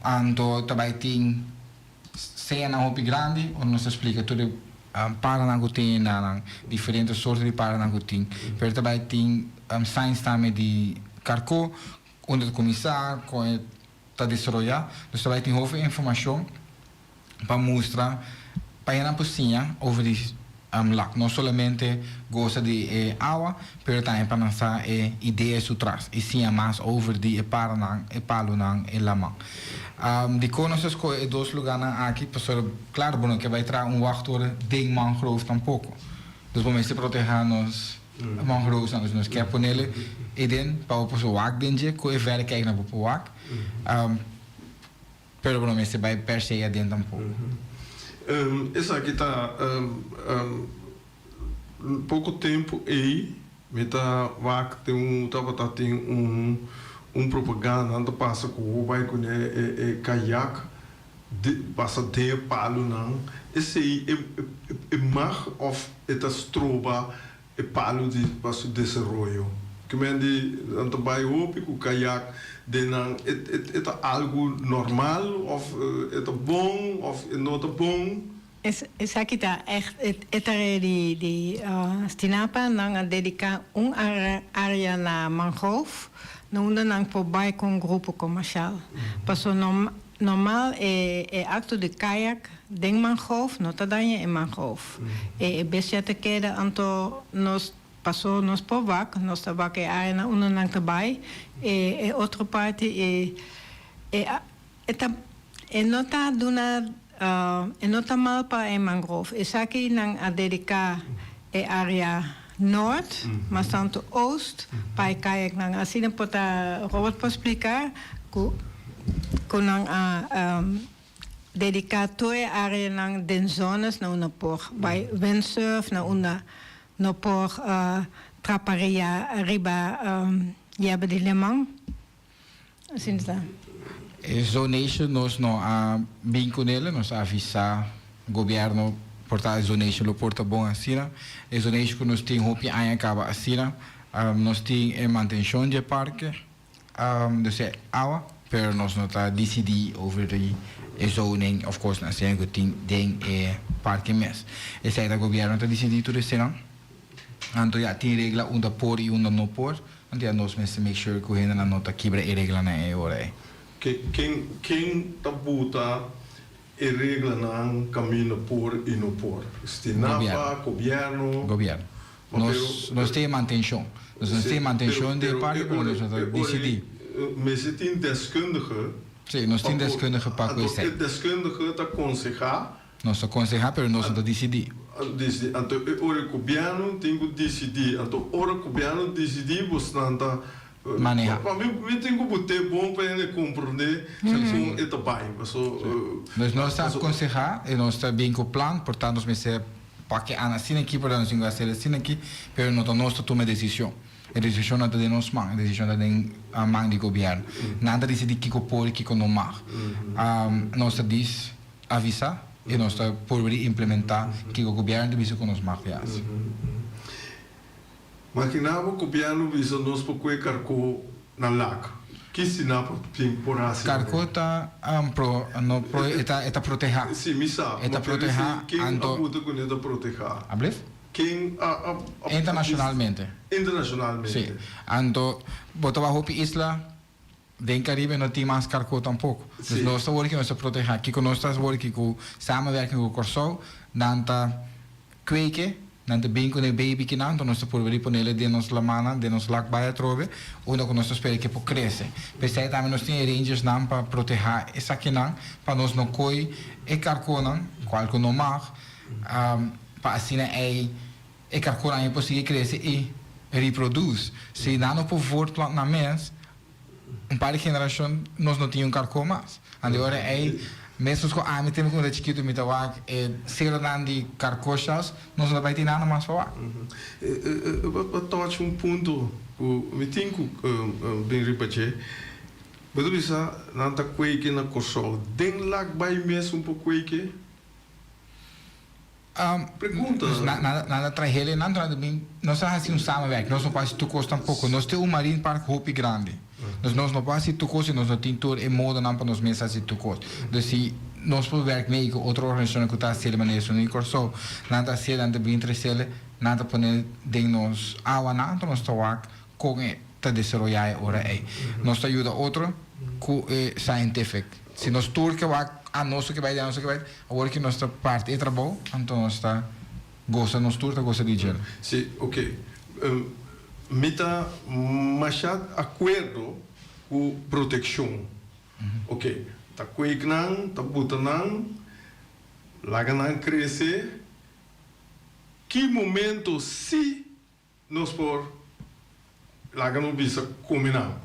Anto também tem cena hopi grande, onde nos explica tudo paranangutin, diferentes soorten de paranangutin. Pero também tem science também de carco, onde o comissário está desarrollando. Dus também tem hoeveel informação para mostrar para a pocinha over die lac. Não somente gosta de água, pero também para lançar ideias atrás. E sim mais over die paranang, palunang e lamang. Die conosas que 2 lugares aqui, pessoal, claro, bueno, que vai trazer wachttoren de mangrove tampouco. Dus para se proteger nos mangroves, nós quer pôr nele e den para o pessoal wak denje, que é ver kijken naar o wak. Pero bueno, se vai per se a den tampouco. Essa aqui está pouco tempo aí, me tá wak tem propaganda, anda passa com o vai com caiaque, passa de palo não. Esse aí é mag of esta stroba é palo de passo desenvolvimento. Que mende anda vai op com caiaque de não é algo normal of é bom of não é bom. Essa aqui tá é de Stinapa não a dedicar área na mangrove não andam por baixo com grupo comercial. Passou normal é acto de kayak dentro mangrove, não está danha em mangrove. É bestiata queda então nós passou nos por vaca, nós tá vaca é área na onda não também. É outra parte não está dona não está mal para em mangrove. Essa aqui não a dedicar é área norte, mas tanto oost para kayak não assim não pode Robert pode explicar com dedicar toda a área não den zonas não na por by windsurf não por traparia arriba de lemang assim está. Zonation nós não a bem com ele, nós avisar o governo portar zonation lo porta bom assim, a zonation que nós tem hopi aí acaba assim, nós tem a manutenção de parque, dus é água, pero nós não está decidir over a zoning, of course, nós tem que tem parque mes. Esse aí o governo está decidir tudo isso não? Então já tem regra onde por e onde não por, então nós mesmo make sure que o gente não está quebra a regra na hora. Quem tabuta a regra não caminha por e não por? Estinapa, governo. Nós temos manutenção. Nós temos manutenção de parque, mas nós decidimos. Mas se tem deskundige. Sim, nós temos deskundige para coisa. O deskundige está aconselhar. Nós aconselhamos, mas nós não decidimos. Então, o governo tem que decidir. Então, o governo decidir, você não está manejar. Para mim tem que botar bom para ele compreender que é bem. Mas nós aconselhar e nós está bem com o plano, portanto nós mesmo para que assim aqui para nós fazer assim aqui, mas não nós toma decisão. A decisão não é de nós mãos, a decisão é de a mão do governo. Nada decidir que pode, que não mag. Nós diz avisar e nós está por implementar que o governo deve que nós mag faz. Mas que não o governo visa nós para que carco na lac. Que se não por assim. Carco está está proteger. Sim, misa. Está proteger. Quem abuta com ele proteger? Abre? Quem internacionalmente. Internacionalmente. Sim. Então, botava roupa isla. Den Caribe não tem mais carco tampouco. Dus nós estamos working nós proteger. Aqui que nós estamos working com samenwerking com o Corsol, dan tá kweken. Nante bem com o baby que não, então nós por ver por ele de nos lamana, de nos lac baia trove, ou não nós espera que por cresce. Pensei também nós tem rangers não para proteger essa que não, para nós não coi e carcona, qual que não mar, para assim é carcona é possível crescer e reproduz. Se não por voar plant na mês, par de geração nós não tínhamos carcona mais. Agora mesmo com a temos quando é chiquito me tava se lá de carcochas nós não vai ter nada mais para lá. Toca ponto me tenho bem repetir. Mas bisa não tá quake na Corsol. Den lag vai mesmo pouco quake. Pergunta. Nada traz ele nada bem. Nós assim samenwerking. Nós não passa tu custa um pouco. Nós temos Marine Park Hopi grande. Nós não passa tu custa nós não tem tour e moda não para nós mesmos assim tu custa. Dus se nós por werk mee com outra organização que está sendo maneiro no Corsol, nada ser nada bem interessante, nada para de nós água nada nós está com tá desenvolver ora aí. Nós ajuda outro com scientific. Se nós tour que vai a nosso que vai dar nosso que vai agora que nossa parte é trabalho então nós está gosta nos tour tá gosta de dinheiro. Sim, ok. Mita machado acordo com proteção. Ok. Tá cuicnan, tá butanan, laganan crescer. Que momento se nós por laganan bisa combinar?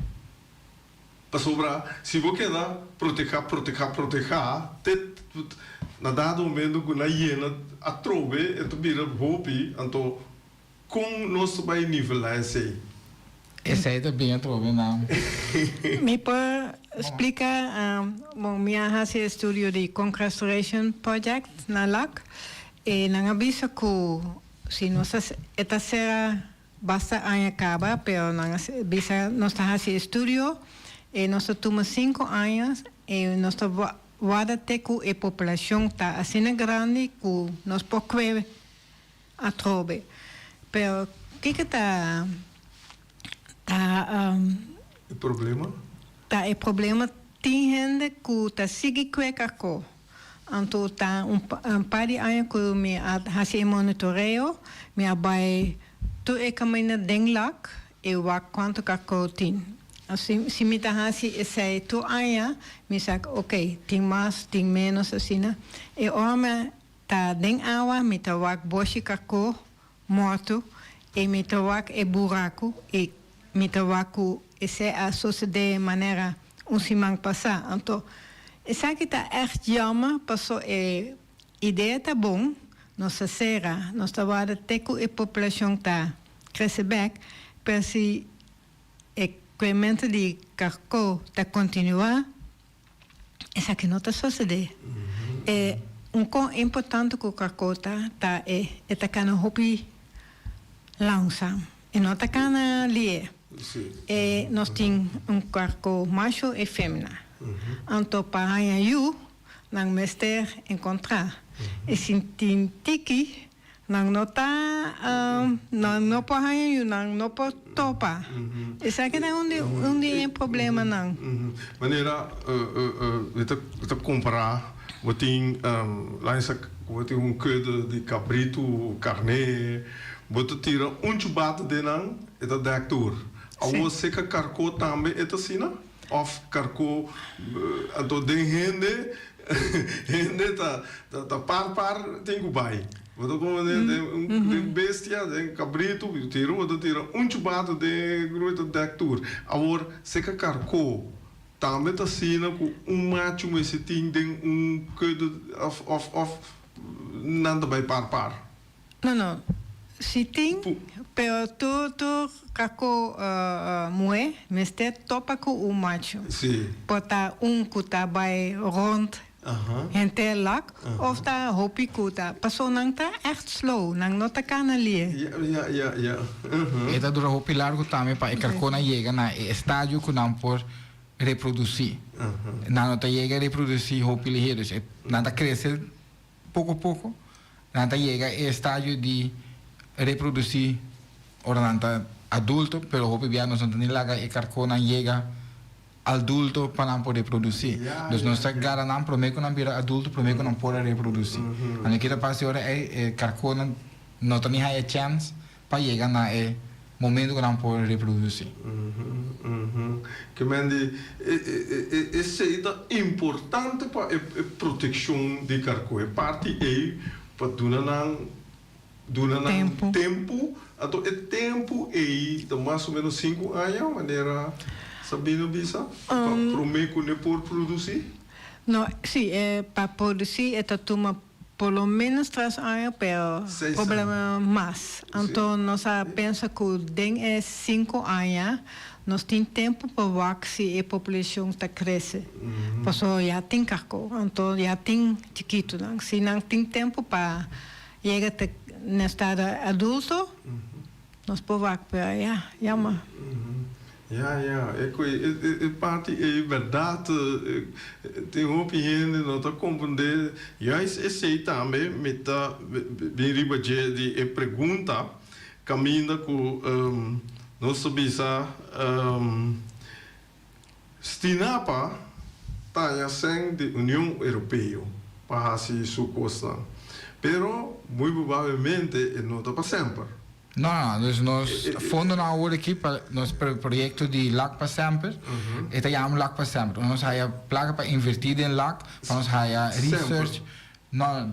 Para sobrar, se vou quedar proteger, na dado momento que na hiena a trove, então vira hopi, então como nós vai nivelar esse? Esse aí também é trove, não. Me pode explicar, bom, minha hace estudio de Conch Restoration Project na LAC, e não avisa que se nós esta será basta anos acaba, pero não avisa nós hace estudio e nós toma 5 anos e nós guarda até que a população está assim grande que nós podemos a trove. Pero que está problema? Tá é problema tem gente que tá sigue cuecaco. Então tá par de anos que me hasi monitoreio, me abai tu é caminho denglak e o quanto caco tem. Assim, se me tá hasi esse tu anos, me sabe, ok, tem mais, tem menos assim, né? E homem tá den água, me tá wak boshi caco morto, e me tá wak e buraco, e me tá wak esse a suceder de maneira simang passar. Então, isso aqui está echt jammer, passou a ideia tá bom, nossa serra, nós trabalhamos até que a população está crescendo, para se o incremento de carco está continuar, isso aqui não está sucedendo. É coisa importante que o carco está cana hopi langzaam, e não está cana lie. E nós temos carco macho e fêmea. Então, para eu, nang mester encontrar. E se tem tiki, nang nota, nang não para eu, nang não para topa. Isso aqui é onde é problema nang. Maneira, kita comprar, tem lá tem kudde de cabrito, carne, você tira chubata de nang, é da dector. A você que carco também é assim, não? Of carco, então den gente tá par tem que vai. Você como den bestia, den cabrito, tira chubata de grupo de dector. Agora, se que carco também tá assim, com macho mas se tem kudde of nada vai par. Não. Se tem, pero tu caco moe, mester topa com o macho. Sim. Pota que tá vai rond, gente lak, of tá hopi que tá. Passou nang tá echt slow, nang não tá cana ali. Ja. Eta dura hopi largo também para carcona chega na estádio que não por reproduzir. Não tá chega a reproduzir hopi ligeiros, nada cresce pouco a pouco, nada chega a estádio de reproduzir ornanta adulto, pero hopi bia nos antoni laga e carcona llega adulto para não poder reproduzir. Dus nós agora não promete que não vira adulto, promete que não pode reproduzir. Ane kita passa hora carcona não tem a chance para chegar na momento que não pode reproduzir. Que mende esse é importante para a proteção de carco. É parte para durante tempo, então é tempo aí, de mais ou menos 5 anos, maneira sabendo bisa, para prometer que não pode produzir? Não, sim, para produzir, toma pelo menos 3 anos, pero problema mais. Então, nós pensamos que dentro de 5 anos, nós temos tempo para ver se a população está crescendo. Porque já tem carco, então já tem chiquito. Se não tem tempo para chegar no estado adulto, nós podemos ver, mas... É parte, é verdade, tem uma opinião, não está compreendendo. Esse também me está bem riba de pergunta, caminha com nossa bisa, Stinapa está sem de União Europeia para se sucosta, pero muito provavelmente não está para sempre. Não, dus nós fundo na hora aqui para nosso projeto de LAC para sempre, e chamamos LAC para sempre. Nós aí placa para invertir em LAC, para nós aí research. Nós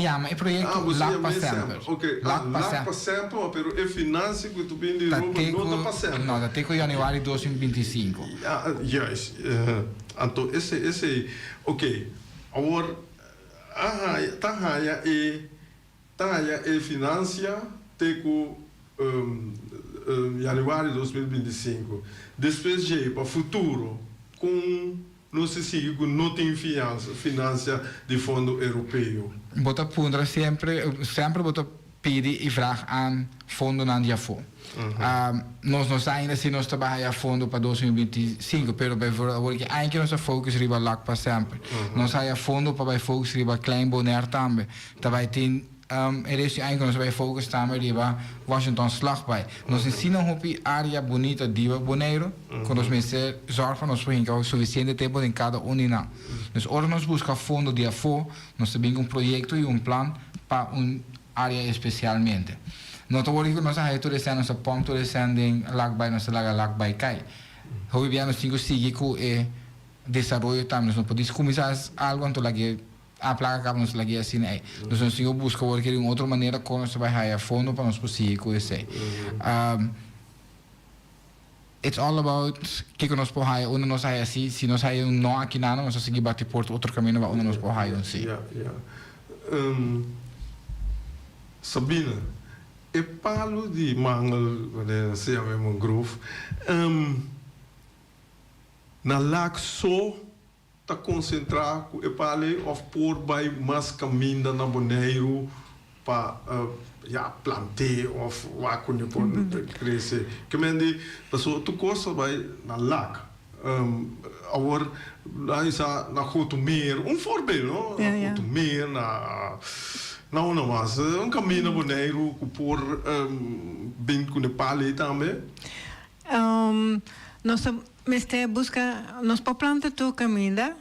chamamos o projeto LAC para sempre. Ok, LAC para sempre, mas é finança que tu vende roupa não para sempre. Não, até que janeiro de 2025. Yes, então esse, ok. Agora, tá aí financia teco janeiro de 2025. Depois já para o futuro, com não se siga com não tem finança de fundo europeu. Bota pondra sempre bota pedir e vraag aan fundo na Diafo. Nós ainda se nós trabalhamos a fundo para 2025, pero bijvoorbeeld que ainda nossa focus riba LAC para sempre. Nós aí a fundo para focus riba klein bonaire também. Também tem er is eigenlijk bij focus staan bij die Washington slag bij. Nos ensina hopi área bonita diva Bonaire, con os meses zorg van ons voor suficiente tempo en cada unina. Dus ora nos busca fondo de afo, nos tem un proyecto y un plan para un área especialmente. No te voy a decir que nos hay todo ese nos pom todo ese en lag by nos lag by kai. Hoy bien nos tengo sigue con desarrollo también, nos podemos comenzar algo anto lagi a placa que nos lagi assim aí. Nós não temos buscar uma outra maneira como nós vai a fundo para nós conseguir com isso. It's all about que nós podemos onde nós vai assim, se nós vai não aqui nada, nós conseguir bater por outro caminho para onde nós podemos assim. Sabina, é palo de mangel, né, se é um groove. Na lag só tá concentrar com epale of por by mas caminho na Bonaire para planter of waar kun je pode crescer. Que mende pessoa tu costa by na lag. Agora lá está na Gotomeer, voorbeeld, no? Na Gotomeer na uma mas caminho na Bonaire com por bem com epale também. Nós Meste busca, nos planta tu caminho,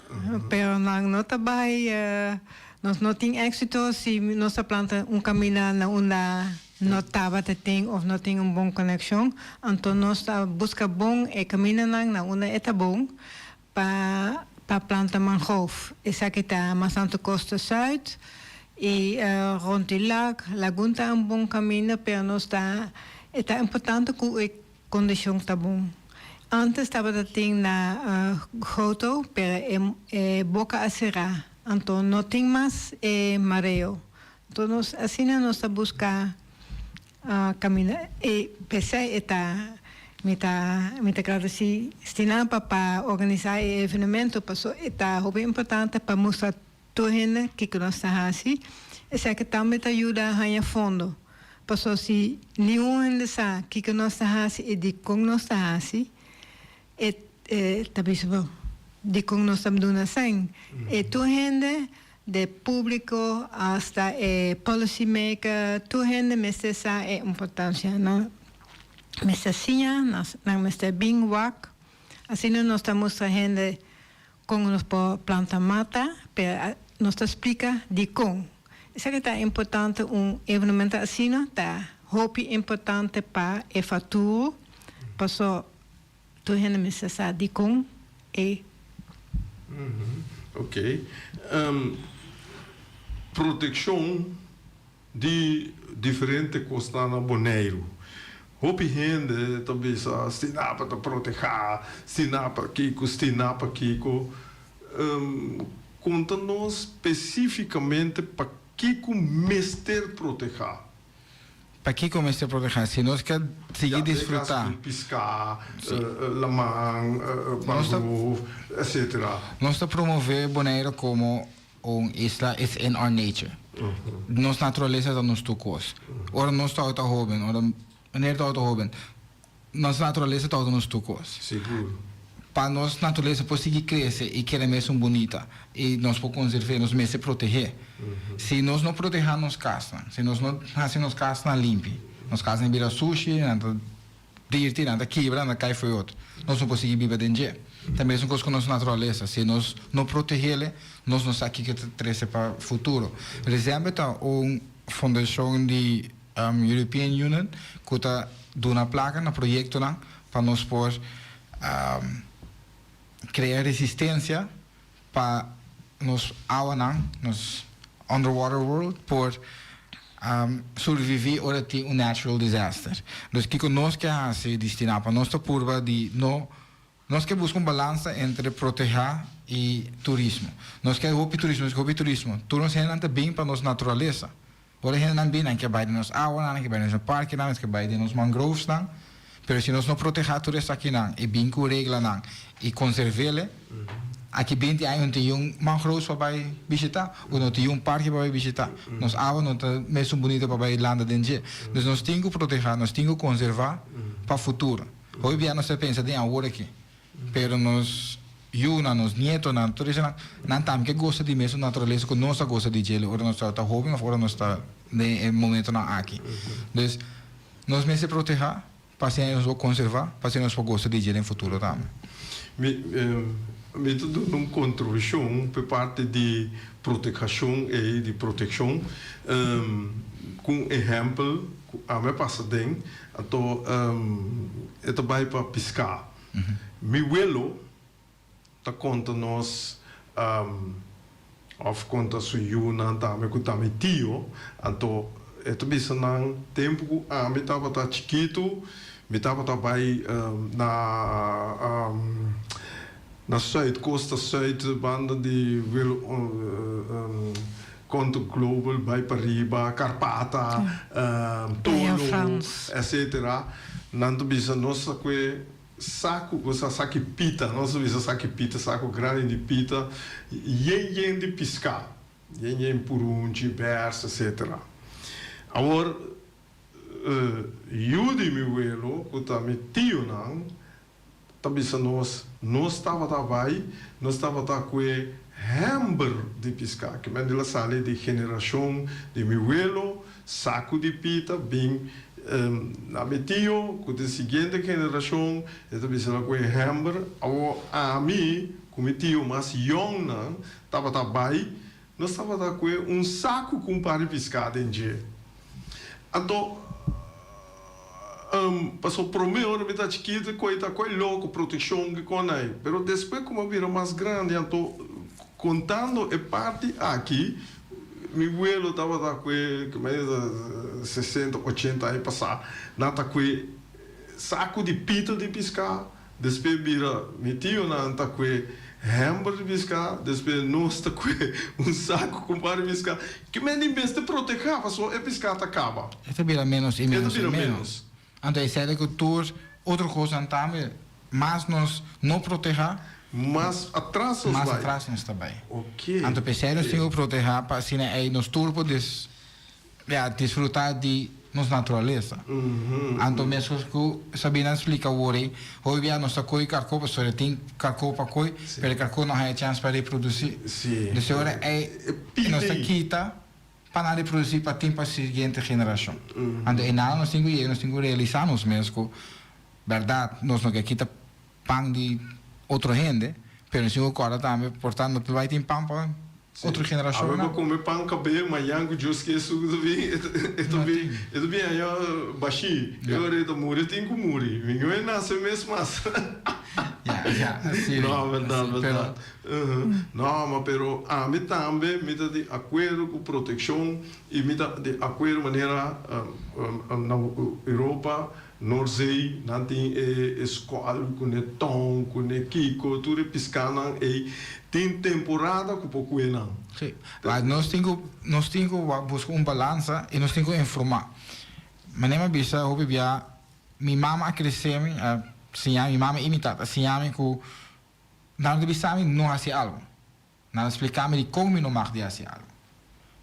pero não trabalha, nós não tem êxito se nós planta caminho na onde não estava tem ou não tem bom conexão, então nós busca bom caminho na onde é bom para plantar mangrove. Essa que está mais na costa sul e rond de lagoon tá bom caminho, pero nós está importante que a condição está bom. Antes estava na Goto, pero boca a cerrar. Então não tem mais mareo. Então assim nós buscar caminhar. E pensei me agradeci para organizar o evento, passou está bem importante para mostrar toda gente que nós está assim. Essa que também ajuda a ganhar fundo. Passou se nenhum gente sabe que nós está assim e de como nós está assim. Talvez de como nós estamos doendo assim, tu gente de público hasta policy maker, tu gente me está importância, não? Me está assim, não me está bem wak, assim nós estamos a gente como nós planta mata, pero nós explica de como. Isso que é importante evento assim, tá? Hope importante para o futuro, passou tu gente me está de com Ok. Proteção de diferente costa na Bonaire. Hopi gente também se dá para proteger, se dá para Kiko, se dá para Kiko. Conta-nos especificamente para Kiko mestre proteger. Para que comece a proteger? Se nós quer seguir desfrutar, piscar, lamang, mangrove, etc. Nós está promover Bonaire como isla is in our nature. Nossa natureza está nos tocos. Ora nós está auto hoben, ora wanneer está auto hoben. Nossa natureza está nos tocos. Seguro. Para nossa natureza conseguir crescer e querer mesmo bonita e nós podemos conservar, nós mesmo proteger. Se nós não proteger nos casas, se nós não fazemos nos casas na limpe, nos casas em vira sushi, nada dirty, nada quebra, nada cai foi outro, nós não conseguimos viver dentro. Também é coisa com nossa natureza. Se nós não proteger, nós não sabemos o que trazer para o futuro. Por exemplo, está uma fundação da European Union que está dando uma placa no projeto para nós poder criar resistência para nos água, nos underwater world, por sobreviver ora tem natural disaster. Dus que nós que se destinar para nossa curva de nós que buscamos balança entre proteger e turismo. Nós que hobby turismo. Turismo é bem para nossa natureza. Ora é bem que vai de nos água, que vai de nos parque, que vai de nos mangroves, pero se nós não proteger turismo aqui e bem com regra e conservar aqui bem tem mangroves para visitar, ou não tem parque para visitar. Nos água não está mesmo bonito para ir lá dentro. Então nós temos que proteger, nós temos que conservar para o futuro. Hoje bem nós pensa de agora aqui, pero nós nos nietos, tudo isso não tem que gosta de mesmo natureza que nós gosta de gelo, ora nós está jovem, ora nós está de momento na aqui. Dus nós mesmos proteger, para se nós conservar, para se nós gostar de no futuro também. Me tudo uma contribuição por parte de proteção e de proteção. Com exemplo, a minha passadem, então vai para pescar. Meu abuelo tá conta nós of conta suyo não tá me conta meu tio, então bisa nang tempo me tava tá chiquito, me tava vai na Zuid, Costa Zuid, banda de Conto Global, bij Pariba, Carpata, Tolo, etc. Nanto bisa nossa que saco, você saque pita, nossa bisa saque pita, saco grande de pita, yen de piscar, yen purunchi, bersa, etc. Agora, eu de meu abuelo, que tá me tio não, tabisa nós estava com hamburger de pescar, que me dela sale de geração de meu abuelo, saco de pita, bem na meu tio, com a seguinte geração, tabisa com hamburger, a mim, com meu tio mais young não, nós estava com saco com para pescar dentro. Então passou por mim, eu me tá chiquito, coisa louco, proteção que conai. Pero depois como eu vira mais grande, então contando a parte aqui, meu abuelo estava com mais 60, 80 anos passar, nada com saco de pita de pescar, depois vira meu tio não tá com hamburger de pescar, depois nós tá com saco com para pescar, que me nem besta proteger, passou a pescar acaba. Isso vira menos e menos. Então, é sério que todos outra coisa também, mas nós não proteger, mas atrás nós também. Ok. Então, é sério que nós proteger para assim aí nós turbo desfrutar de nossa natureza. Então, mesmo que Sabina explica hoje dia nós coi carcopa, só tem carcopa coi, pero carcopa não tem chance para reproduzir. Sim. De hora é nós quita para reproduzir para tempo a seguinte geração. Então, nada nós temos que realizar nós mesmos, verdade, nós não quita pão de outra gente, pero nós agora também, portanto, não vai ter pão para outra geração. Agora comer pão cabelo, mas eu esqueço eu vi aí baixi, eu reto muri, tenho que muri, ninguém nasce mesmo mas. Não, verdade. Não, mas pero a mim também me dá de acordo com proteção e me dá de acordo maneira na Europa, Norzee, não tem escola com tom, com kiko, tudo piscando e tem temporada com pouco não. Sim, mas nós temos que buscar balança e nós temos que informar. Mas nem me bisa, eu bebia, minha mama cresceu, minha mama imitava, assim que não de bisa não fazia algo, não explicava de como não mag de fazer algo.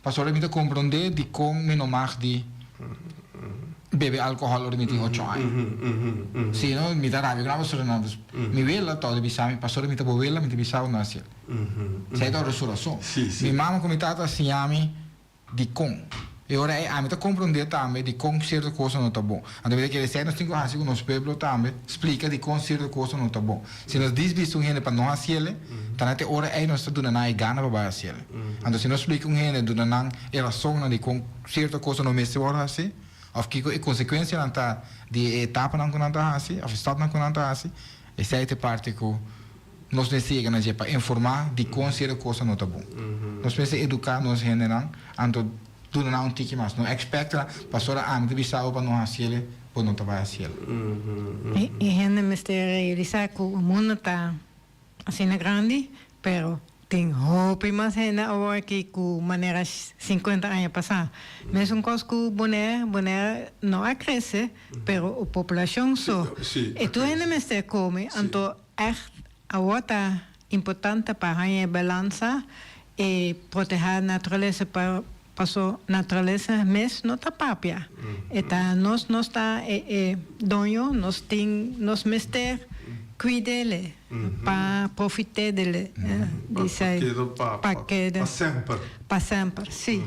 Passou a me compreender de como não mag de beber álcool ou de 8 anos. Se não me dá raiva, gravo sobre nada. Me vela todo de bisa, passou a me beber vela, me bisa não fazia. Sai da resolução. Minha mama comitava assim de como. E ora a me compreender também de como certa coisa não está bom. Então, que dizer, nós temos que fazer com o nosso povo também, explica de como certa coisa não está bom. Se nós desvistos gente para não fazer, então até ora nós estamos dando a gana para fazer. Então, se nós explicamos gente, dando a razão de como certa coisa não mesmo vai fazer, ou que a consequência não está de etapa não está fazer, ou estado não está fazer, essa é a parte que nós necessitamos para informar de como certa coisa não está bom. Nós precisamos educar nós gente, então tu não tique mais, não expecta passou a amiga bisau para não fazer, para não trabalhar fazer. E gente me está realizar que o mundo está assim grande, pero tem roupa mais gente agora que com maneira 50 anos passar. Mesmo coisa que o boné não cresce, pero a população só. E tu gente me está come, então echt agora está importante para a balança e proteger a natureza para passou natureza mesmo não está papia. Então nós está dono, nós mister cuidar para profitar dele, para sempre. Para sempre, sim.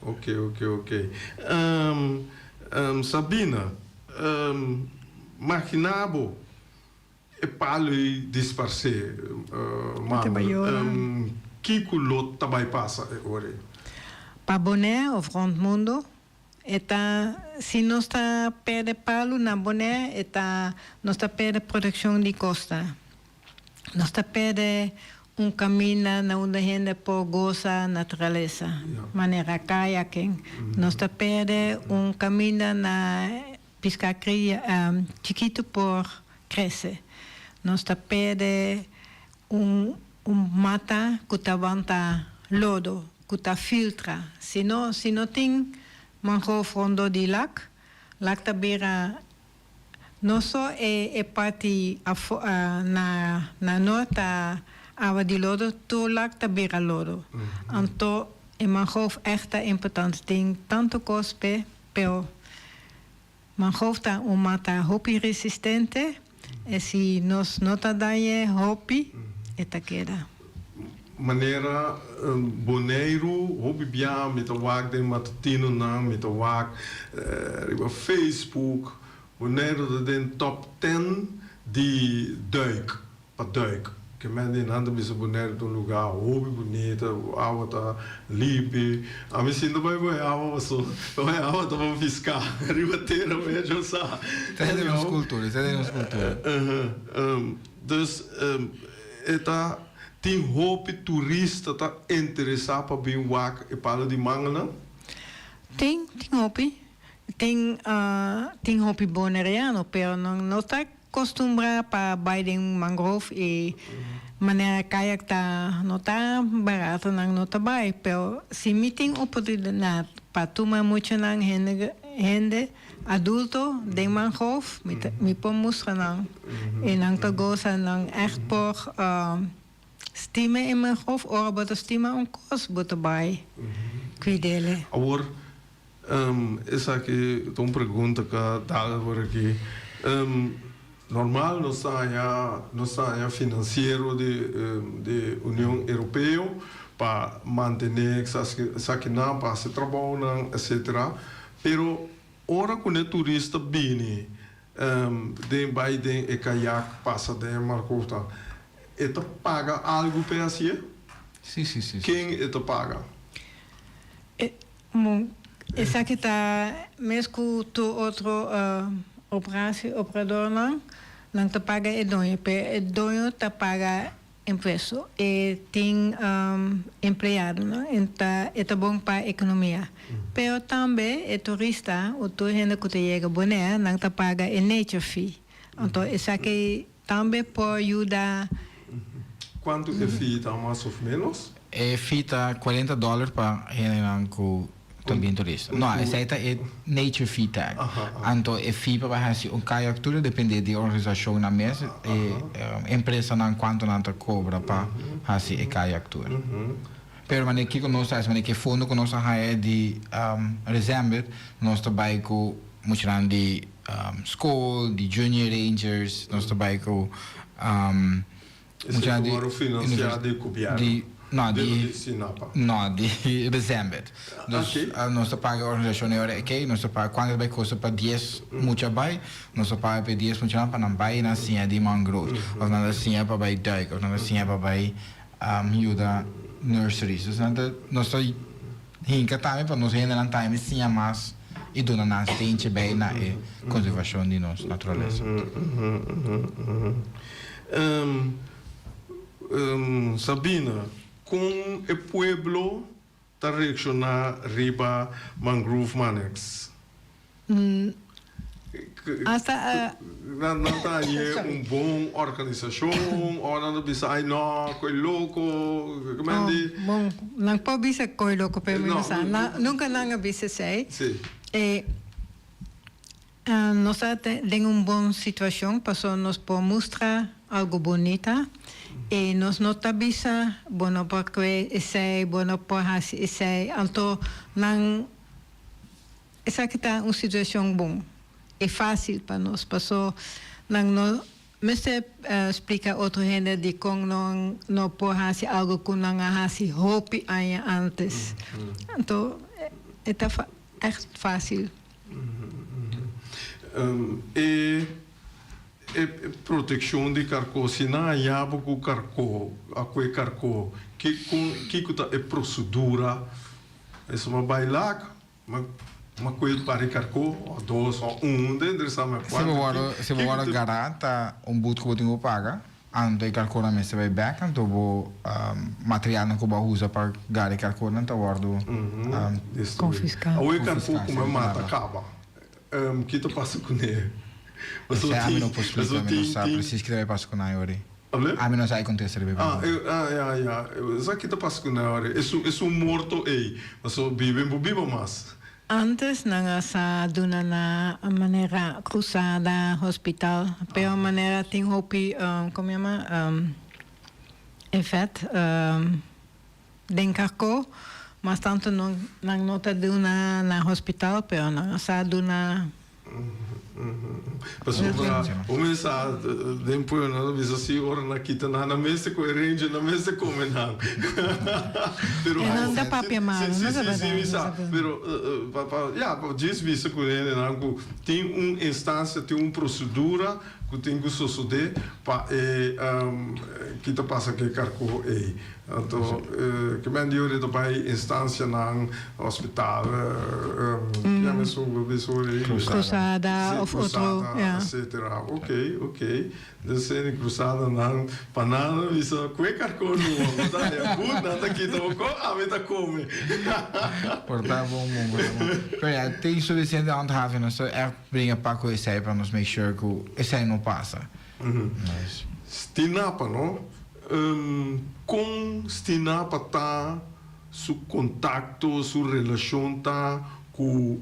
Ok. Sabina, imaginabo e palui disparse, man, Kiko lot tabai passa ore. Para Boné of rond mundo, se não está perto palo na Boné, não está perto proteção de costa. Não está perto caminho na onde a gente pode gozar natureza, maneira kayaking. Não está perto caminho na pescaria chiquito por crescer. Não está perto mata que levanta lodo, que filtra. Se não tem mangrove rondo de lac tabira não só é parte na nota água de lodo, to lac tabira lodo. Então, é mangrove echt importante. Tem tanto cospe, pero mangrove tá mata hopi resistente. E se nós não tá daí hopi, eta queda. Maneira boneiro, hobby bia, met de wak de matutino na, met de wak riba Facebook, boneiro de den top 10 die duik, pa duik. Que men in handen bisa boneiro do lugar, hobby bonita, awa ta libe, a me sinto vai awa so, vai awa ta vamos fiscar, riba teira vai ajustar. Temos cultura. Dus eta tem hoop turista tá interessado para vir wak e para de mangana? Tem hopi. Tem hopi boneriano, pero não está acostumbrado para bair mangrove e maneira kayak não está barato, não está bair, pero se me tem oportunidade para tomar muito na gente adulto de mangrove, me pode mostrar não. E não tá goza não echt por stima in mijn hoofd, or wat de stima kos bote bij. Cuidele. Agora, essa aqui, uma pergunta que dá por aqui. Normal, nós estamos financeiro de União Europeia para manter essa que não para se trabalhar, etc. Pero, ora quando é turista bine, de Biden e caiaque passa de Marcota. Eta paga algo para si? Sim. Quem eta paga? Essa que está mesmo tu outro operador não te paga edonho, pero edonho te paga imposto e tem empregado, não? Então é bom para a economia. Pero também é turista, o tu gente que te chega boné, não te paga a nature fee. Então essa que também pode ajudar. Quanto é fita, mais ou menos? É fita $40 para gente que também turista. Não, essa é nature fee tag. Então é fita para fazer kayak tour, depende da organização na mesa e empresa não quanto não te cobra para fazer kayak tour. Pero maneira que nós faz, maneira que fundo que nós é de dezembro, nós trabalhamos com muito de school, de junior rangers, nós trabalhamos com esse é o financiado de Cubiano? De dezembro. Nós pagamos a organização ok, nós pagamos quando vai custa para 10 muito bem, nós pagamos para 10 muito para não vai na cinha de mangrove, ou na cinha para vai duik, ou na cinha para vai ajuda nurseries. Então nós hinca também para nós ainda não time cinha mais e dona nas tente bem na conservação de nossa natureza. Sabina, com o pueblo está reaccionar riba mangrove manex? Hasta não está aí bom organização ou não bisa ai não coi louco como é bom não pode bisa coi louco pero nunca não bisa sei nós temos boa situação passou nos por mostrar algo bonita e nós não tabisa bueno porque esse bueno por assim esse então não essa que está uma situação bom é fácil para nós passou não me explica outra gente de como não por assim algo que não assim hope aí antes então echt fácil. Proteção de carco, se não há pouco carco, a que carco, que é procedura, é só uma bailac, uma coisa para carco, ou dois, ou dentro dessa uma quatro. Se você agora garanta boot que você paga, ando carco na mesa vai back, então o material que você usa para gare carco não está guardo confiscado. O carco como mata acaba, que tu passa com ele. Se a mim não possibilita, não sabe preciso que deve passar com a hora. A mim não sai acontecer bebê. Sabe que tá passando na hora? É morto aí, mas vive mais. Antes nasa duna na maneira cruzada hospital, pero maneira tem hopi como chama efet den carco, mas tanto não nota duna na hospital, pero nasa duna Mas o mensagem depois não visa se ora na quita na mesa coerente na mesa come não. Pero não dá papel mal, não é verdade. Pero diz visa com ele não tem instância, tem procedura que tem que suceder para que te passa que carco aí. Então, que men die horen bij instantie na hospital, cruzada of outro, etc. Ok. Dus zijn cruzada na banana, we zo kwijt carco nu, dat is goed, dat ik het ook al met dat komen. Portanto, bom. Tem suficiente handhaving, nós brinca para que esse para nos make sure que esse não passa. Stinapa, não? Com Stinapa tá su contacto, su relação tá com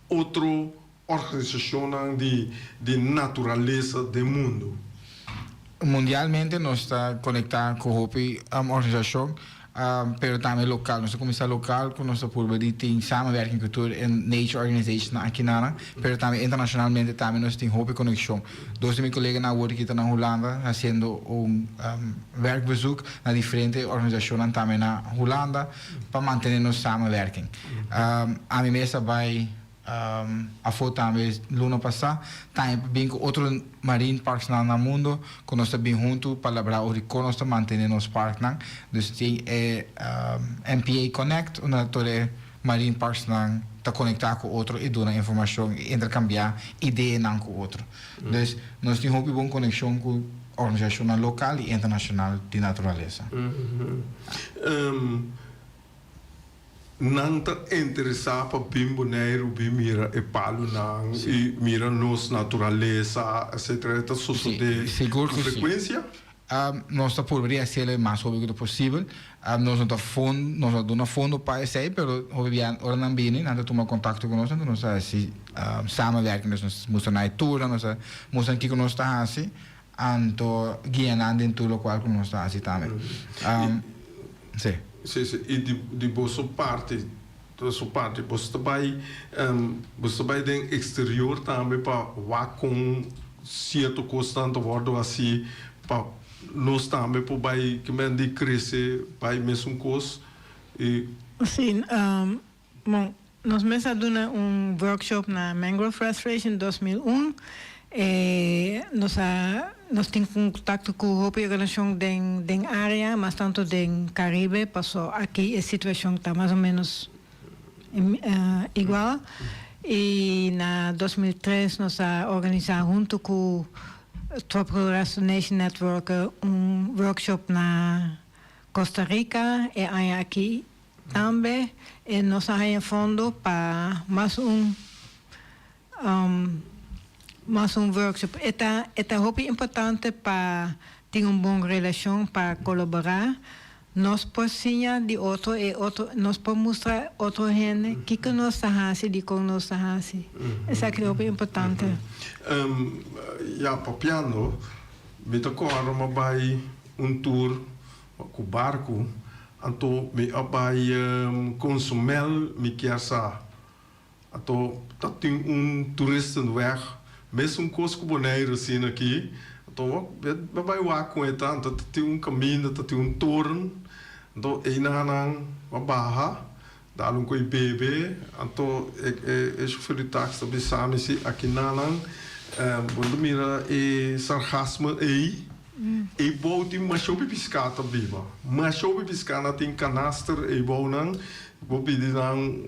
outra organização de natureza do mundo. Mundialmente nós está conectado com a organização, pero também local. Nós começamos local com nossa purba de tem samenwerking cultura en nature organization aqui na, pero também internacionalmente também nós tem conexão. Dois de meus colegas na work aqui na Holanda fazendo werkbezoek na diferentes organizações também na Holanda para manter nossa samenwerking. A mim mesma vai a foto também luna passada também bem com outro marine parks no mundo que nós bem junto para lembrar o que nós manter nos parques não dus tem MPA Connect onde todos marine parks não está conectado com outro e dá informação e intercambiar ideias não com outro dus nós temos uma boa conexão com organização local e internacional de natureza. Não está interessado para bem boneiro, bem mira e palo não e mira nos natureza, etc. Está suceder com frequência? Nós está poderia ser o mais rápido possível. Nós não damos fundo para isso, mas ora não vem, não toma contato com nós, nós assim samenwerken, nós estamos na tour, nós estamos aqui com nós está assim, então guiando dentro do qual nós está assim também. Sim. E de boa parte, você vai do exterior também para lá com certo constante bordo assim para nós também para vai que men de crescer vai mesmo coisa e sim, bom, nós mesmo dando workshop na Mangrove Restoration 2001 nós temos contato com a organização da área, mas tanto do Caribe, passou aqui a situação está mais ou menos igual. E na 2003 nós organizamos junto com o Tropical Restoration Network workshop na Costa Rica e aqui também. E nós temos fundo para mais workshop. É muito importante para ter uma boa relação, para colaborar. Nós podemos de outro nós podemos mostrar outra gente que nós fazemos e como nós fazemos. Isso é muito importante. Papiano, me tocou vai tour com barco, então me vai consumir, me quer sa. Então tem turista no weg. Mesmo coisa com boneiro assim aqui, então vai lá com ele tanto tem caminho, tem torno, então aí na barra, Daar een koe bebe, anto ik voor de tax dat samen zie aqui nalang, quando mira sarcasmo bouw die machopi piscata biba, machopi piscata tem canaster bouw nang, bobi dan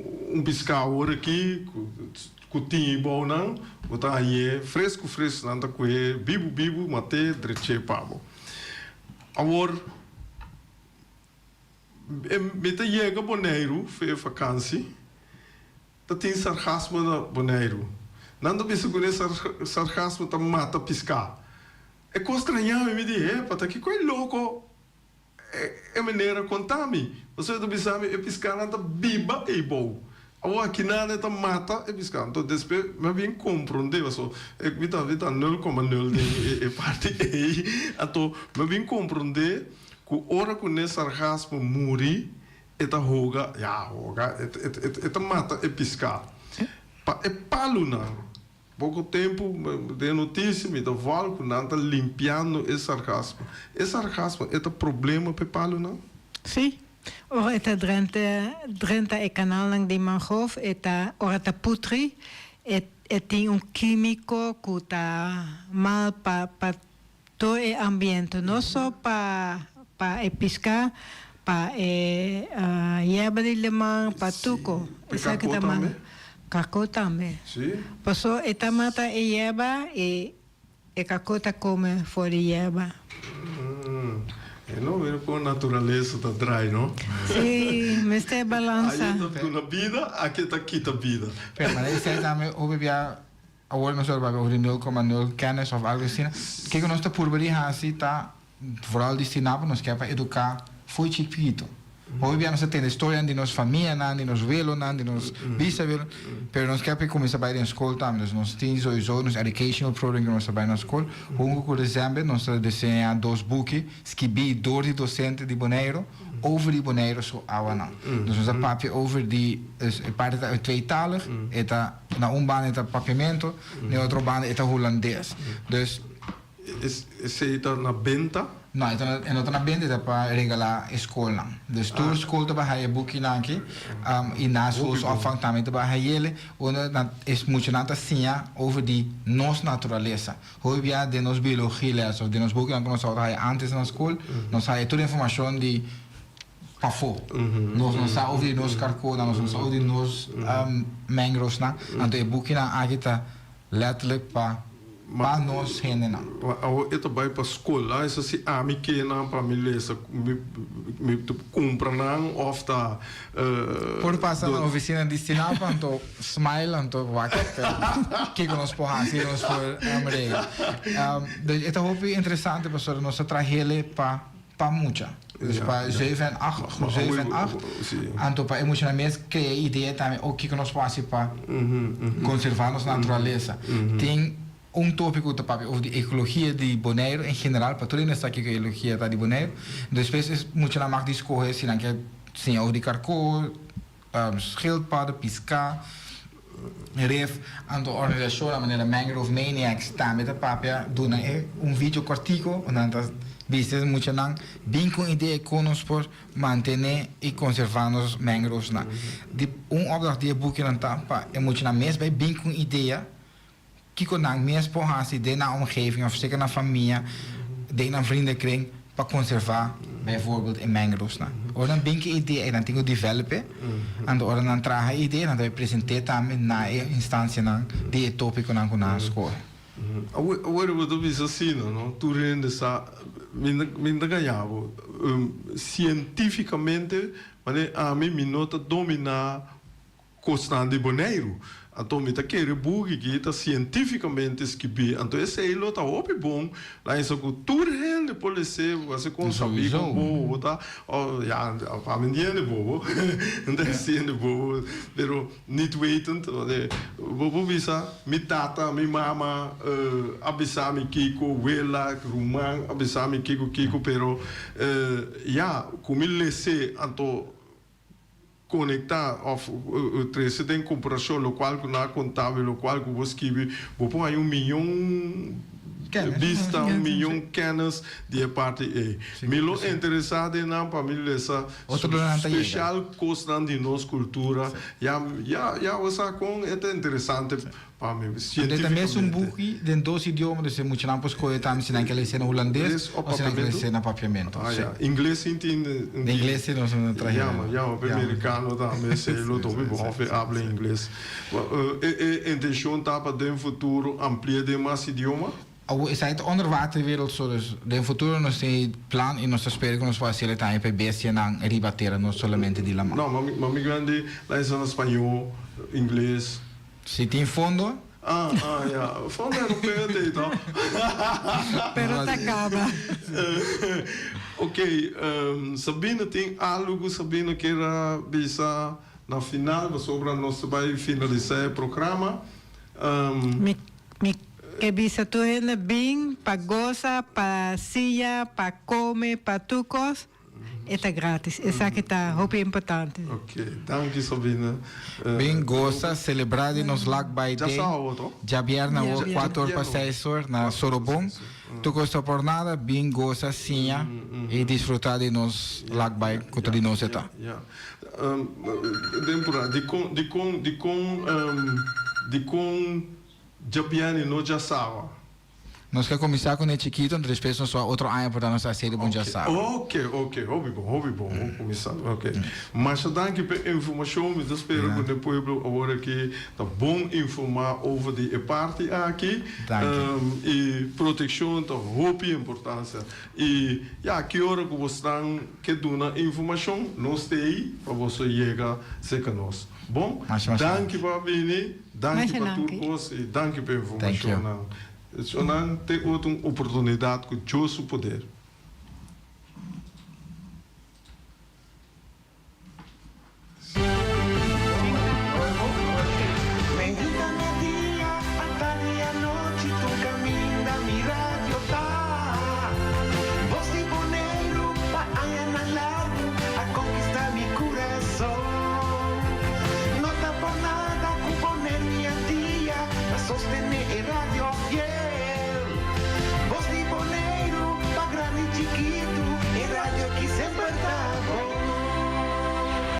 piscador aqui, kutin bouw nang, botar aí fresco nanta koe bibu mate dreche pabo. Agora met de jega Bonaire, voor vakantie, dat is sarcasme na Bonaire. Nanda bisa gune sarcasme ta mata pisca. E constranhar me de pata que coi louco é maneira contami. Você do bisa me piscar nanta biba e bom. Ou aqui nada ta mata e piscar. Então despe me bem compreender, so e vita 0,0 de parte e então me bem compreender que ora com esse sarcasmo muri eta hoga eta mata e piscar. É paluna. Pouco tempo de notícia me dá volta nanta limpiando esse sarcasmo. Esse sarcasmo é problema para paluna? Sim. Ora eta Drenthe e canal lang di Mangrove eta ora ta putri tem químico que tá mal para todo o ambiente, não só para pescar, para yerba de limão, para tuco. Essa que também. Cacau também. Sim. Passou eta mata e yerba e cacau tá come fora yerba. Não, vem com a natureza da dry, não? Sim, mas tem balança. Aí tá na vida, aqui tá quita vida. Maar is het daarmee over via award nog zo over de 0,0 kennis of algo assim. Kijk, nós tá por bem assim tá vooral destinado nós quer para educar foi chiquito. Hoje via nós tem a história de nossa família, de nos velo, de nos bisavelo, pero nós quer para começar a ir na escola também. Nós temos sowieso nos educational program que nós trabalhamos na escola. Hoje por exemplo nós desenhamos 2 boeken, escrevi door de docente de Bonaire over die Bonaire so awana. Dus ons papje over die parte uit tweetalig, eta na baan eta papiamento, na outro baan eta Hollandees. Dus is het na benta? No, en dat na benta eta pa regala escola. Dus tour school te ba haye boekie nanki, in na schools afvang tamit te ba hayele, onder dat is moet je nata sinja over die nos naturaleza. Hoe via de nos biologie les of de nos boekie nanki nos zou haye antes na school, nos haye toda informação die pafo. Nós não sabemos ouvir nos carcos, nós não sabemos ouvir nos mangroves, na. Então o boekie na agita letterlijk pa nós henen na. Itu vai para escola, isso se a mim que na família me compra não of da. Por passar na oficina destinada, então smile, então wakker. Que nós porras, que nós por América. Itu hoop interessante, professor, nós trabalhamos para muita. Dus bij 7 en 8, 7 en 8. En toen bij emotioneel creëer ideeën daarmee ook kijken ons passie para conservar nossa natureza. Tem tópico também over de ecologia de Bonaire em geral, para toda essa ecologia de Bonaire. Dus vezes muito na mag discorrer, se não quer sim over de carco, schildpadden, pisca, reef, en de organisatie, a maneira Mangrove Maniacs, também da papia, doen vídeo cortico, en dan Vistes muito não bem com ideia conosco por manter e conservar os mangroves na. De opdracht die boek in tapa é muito na mesma bem com ideia que com na mesma porrasi de na omgeving of zeker na família de na vriendenkring para conservar bijvoorbeeld in mangroves na. Ora bem que ideia dan tenho developer en ora dan traga ideia dan apresenteer também na instância na de tópico na com na escola. Agora eu vou dizer assim, não? Tu rende essa minda ganhava cientificamente, mas a mim me nota dominar constante Bonaire. Então me tá querendo bugue que está cientificamente escrever. Então esse aí lo tá op bom. Lá isso que tu rende pode ser você consegue como tá? Oh ja, a mim é bobo. Não é assim bobo, pero niet wetend, bobo bisa, mi tata, mi mama, abisa mi kiko, wela, rumang, abisa mi kiko, pero ja, como ele se então conectar of trazer em comparação local com na contábil local com você que vou pôr aí 1 milhão vista, milhão kennis die parte é. Milo interessado na família essa especial coisa de nossa cultura. Já você com é interessante para mim. Tem também um book de 2 idiomas, você muito não pode escolher também se não quer ler no holandês ou se não quer ler no papiamento. Inglês entende. Inglês não se traz. O americano também sei lo também bom falar inglês. A intenção tá para no futuro ampliar de mais idioma. Essa é a onderwaterwereld zo, dus in het futuro nós tem plan e nós esperamos que nós facilitar para BC não ribater não somente de la mão. Não, mas grande lá em espanhol, inglês. Se tem fundo? Fundo europeu tem então. Pero tá acaba. Ok, Sabina tem algo, Sabina queira bisa na final, mas sobre nós vai finalizar o programa. Que bisa tu hena bem, para goza, para silla, para comer, para tucos. Está grátis. Essa que está muito importante. Ok, danke Sabina. Bem gosta, celebrar nos Lagbay Day. Já vieram na 4 para 6 horas na Sorobon. Tu gosta por nada, bem gosta, sim, e desfrutar de nos Lagbay contra de nós está. De com Jabiani no Jasawa. Nós queremos começar com o chiquito, depois nós só outro ano para nossa série bom Jasawa. Ok, hobby bom, vamos começar. Ok. Mas danke pela informação, me espero que o povo agora que tá bom informar over de parte aqui. E proteção tá muito importância. E que hora que você tem que dar informação, nós tem para você chegar a nós. Bom, danke para vir, danke para todos e danke pela informação. Então, tem outra oportunidade com o poder.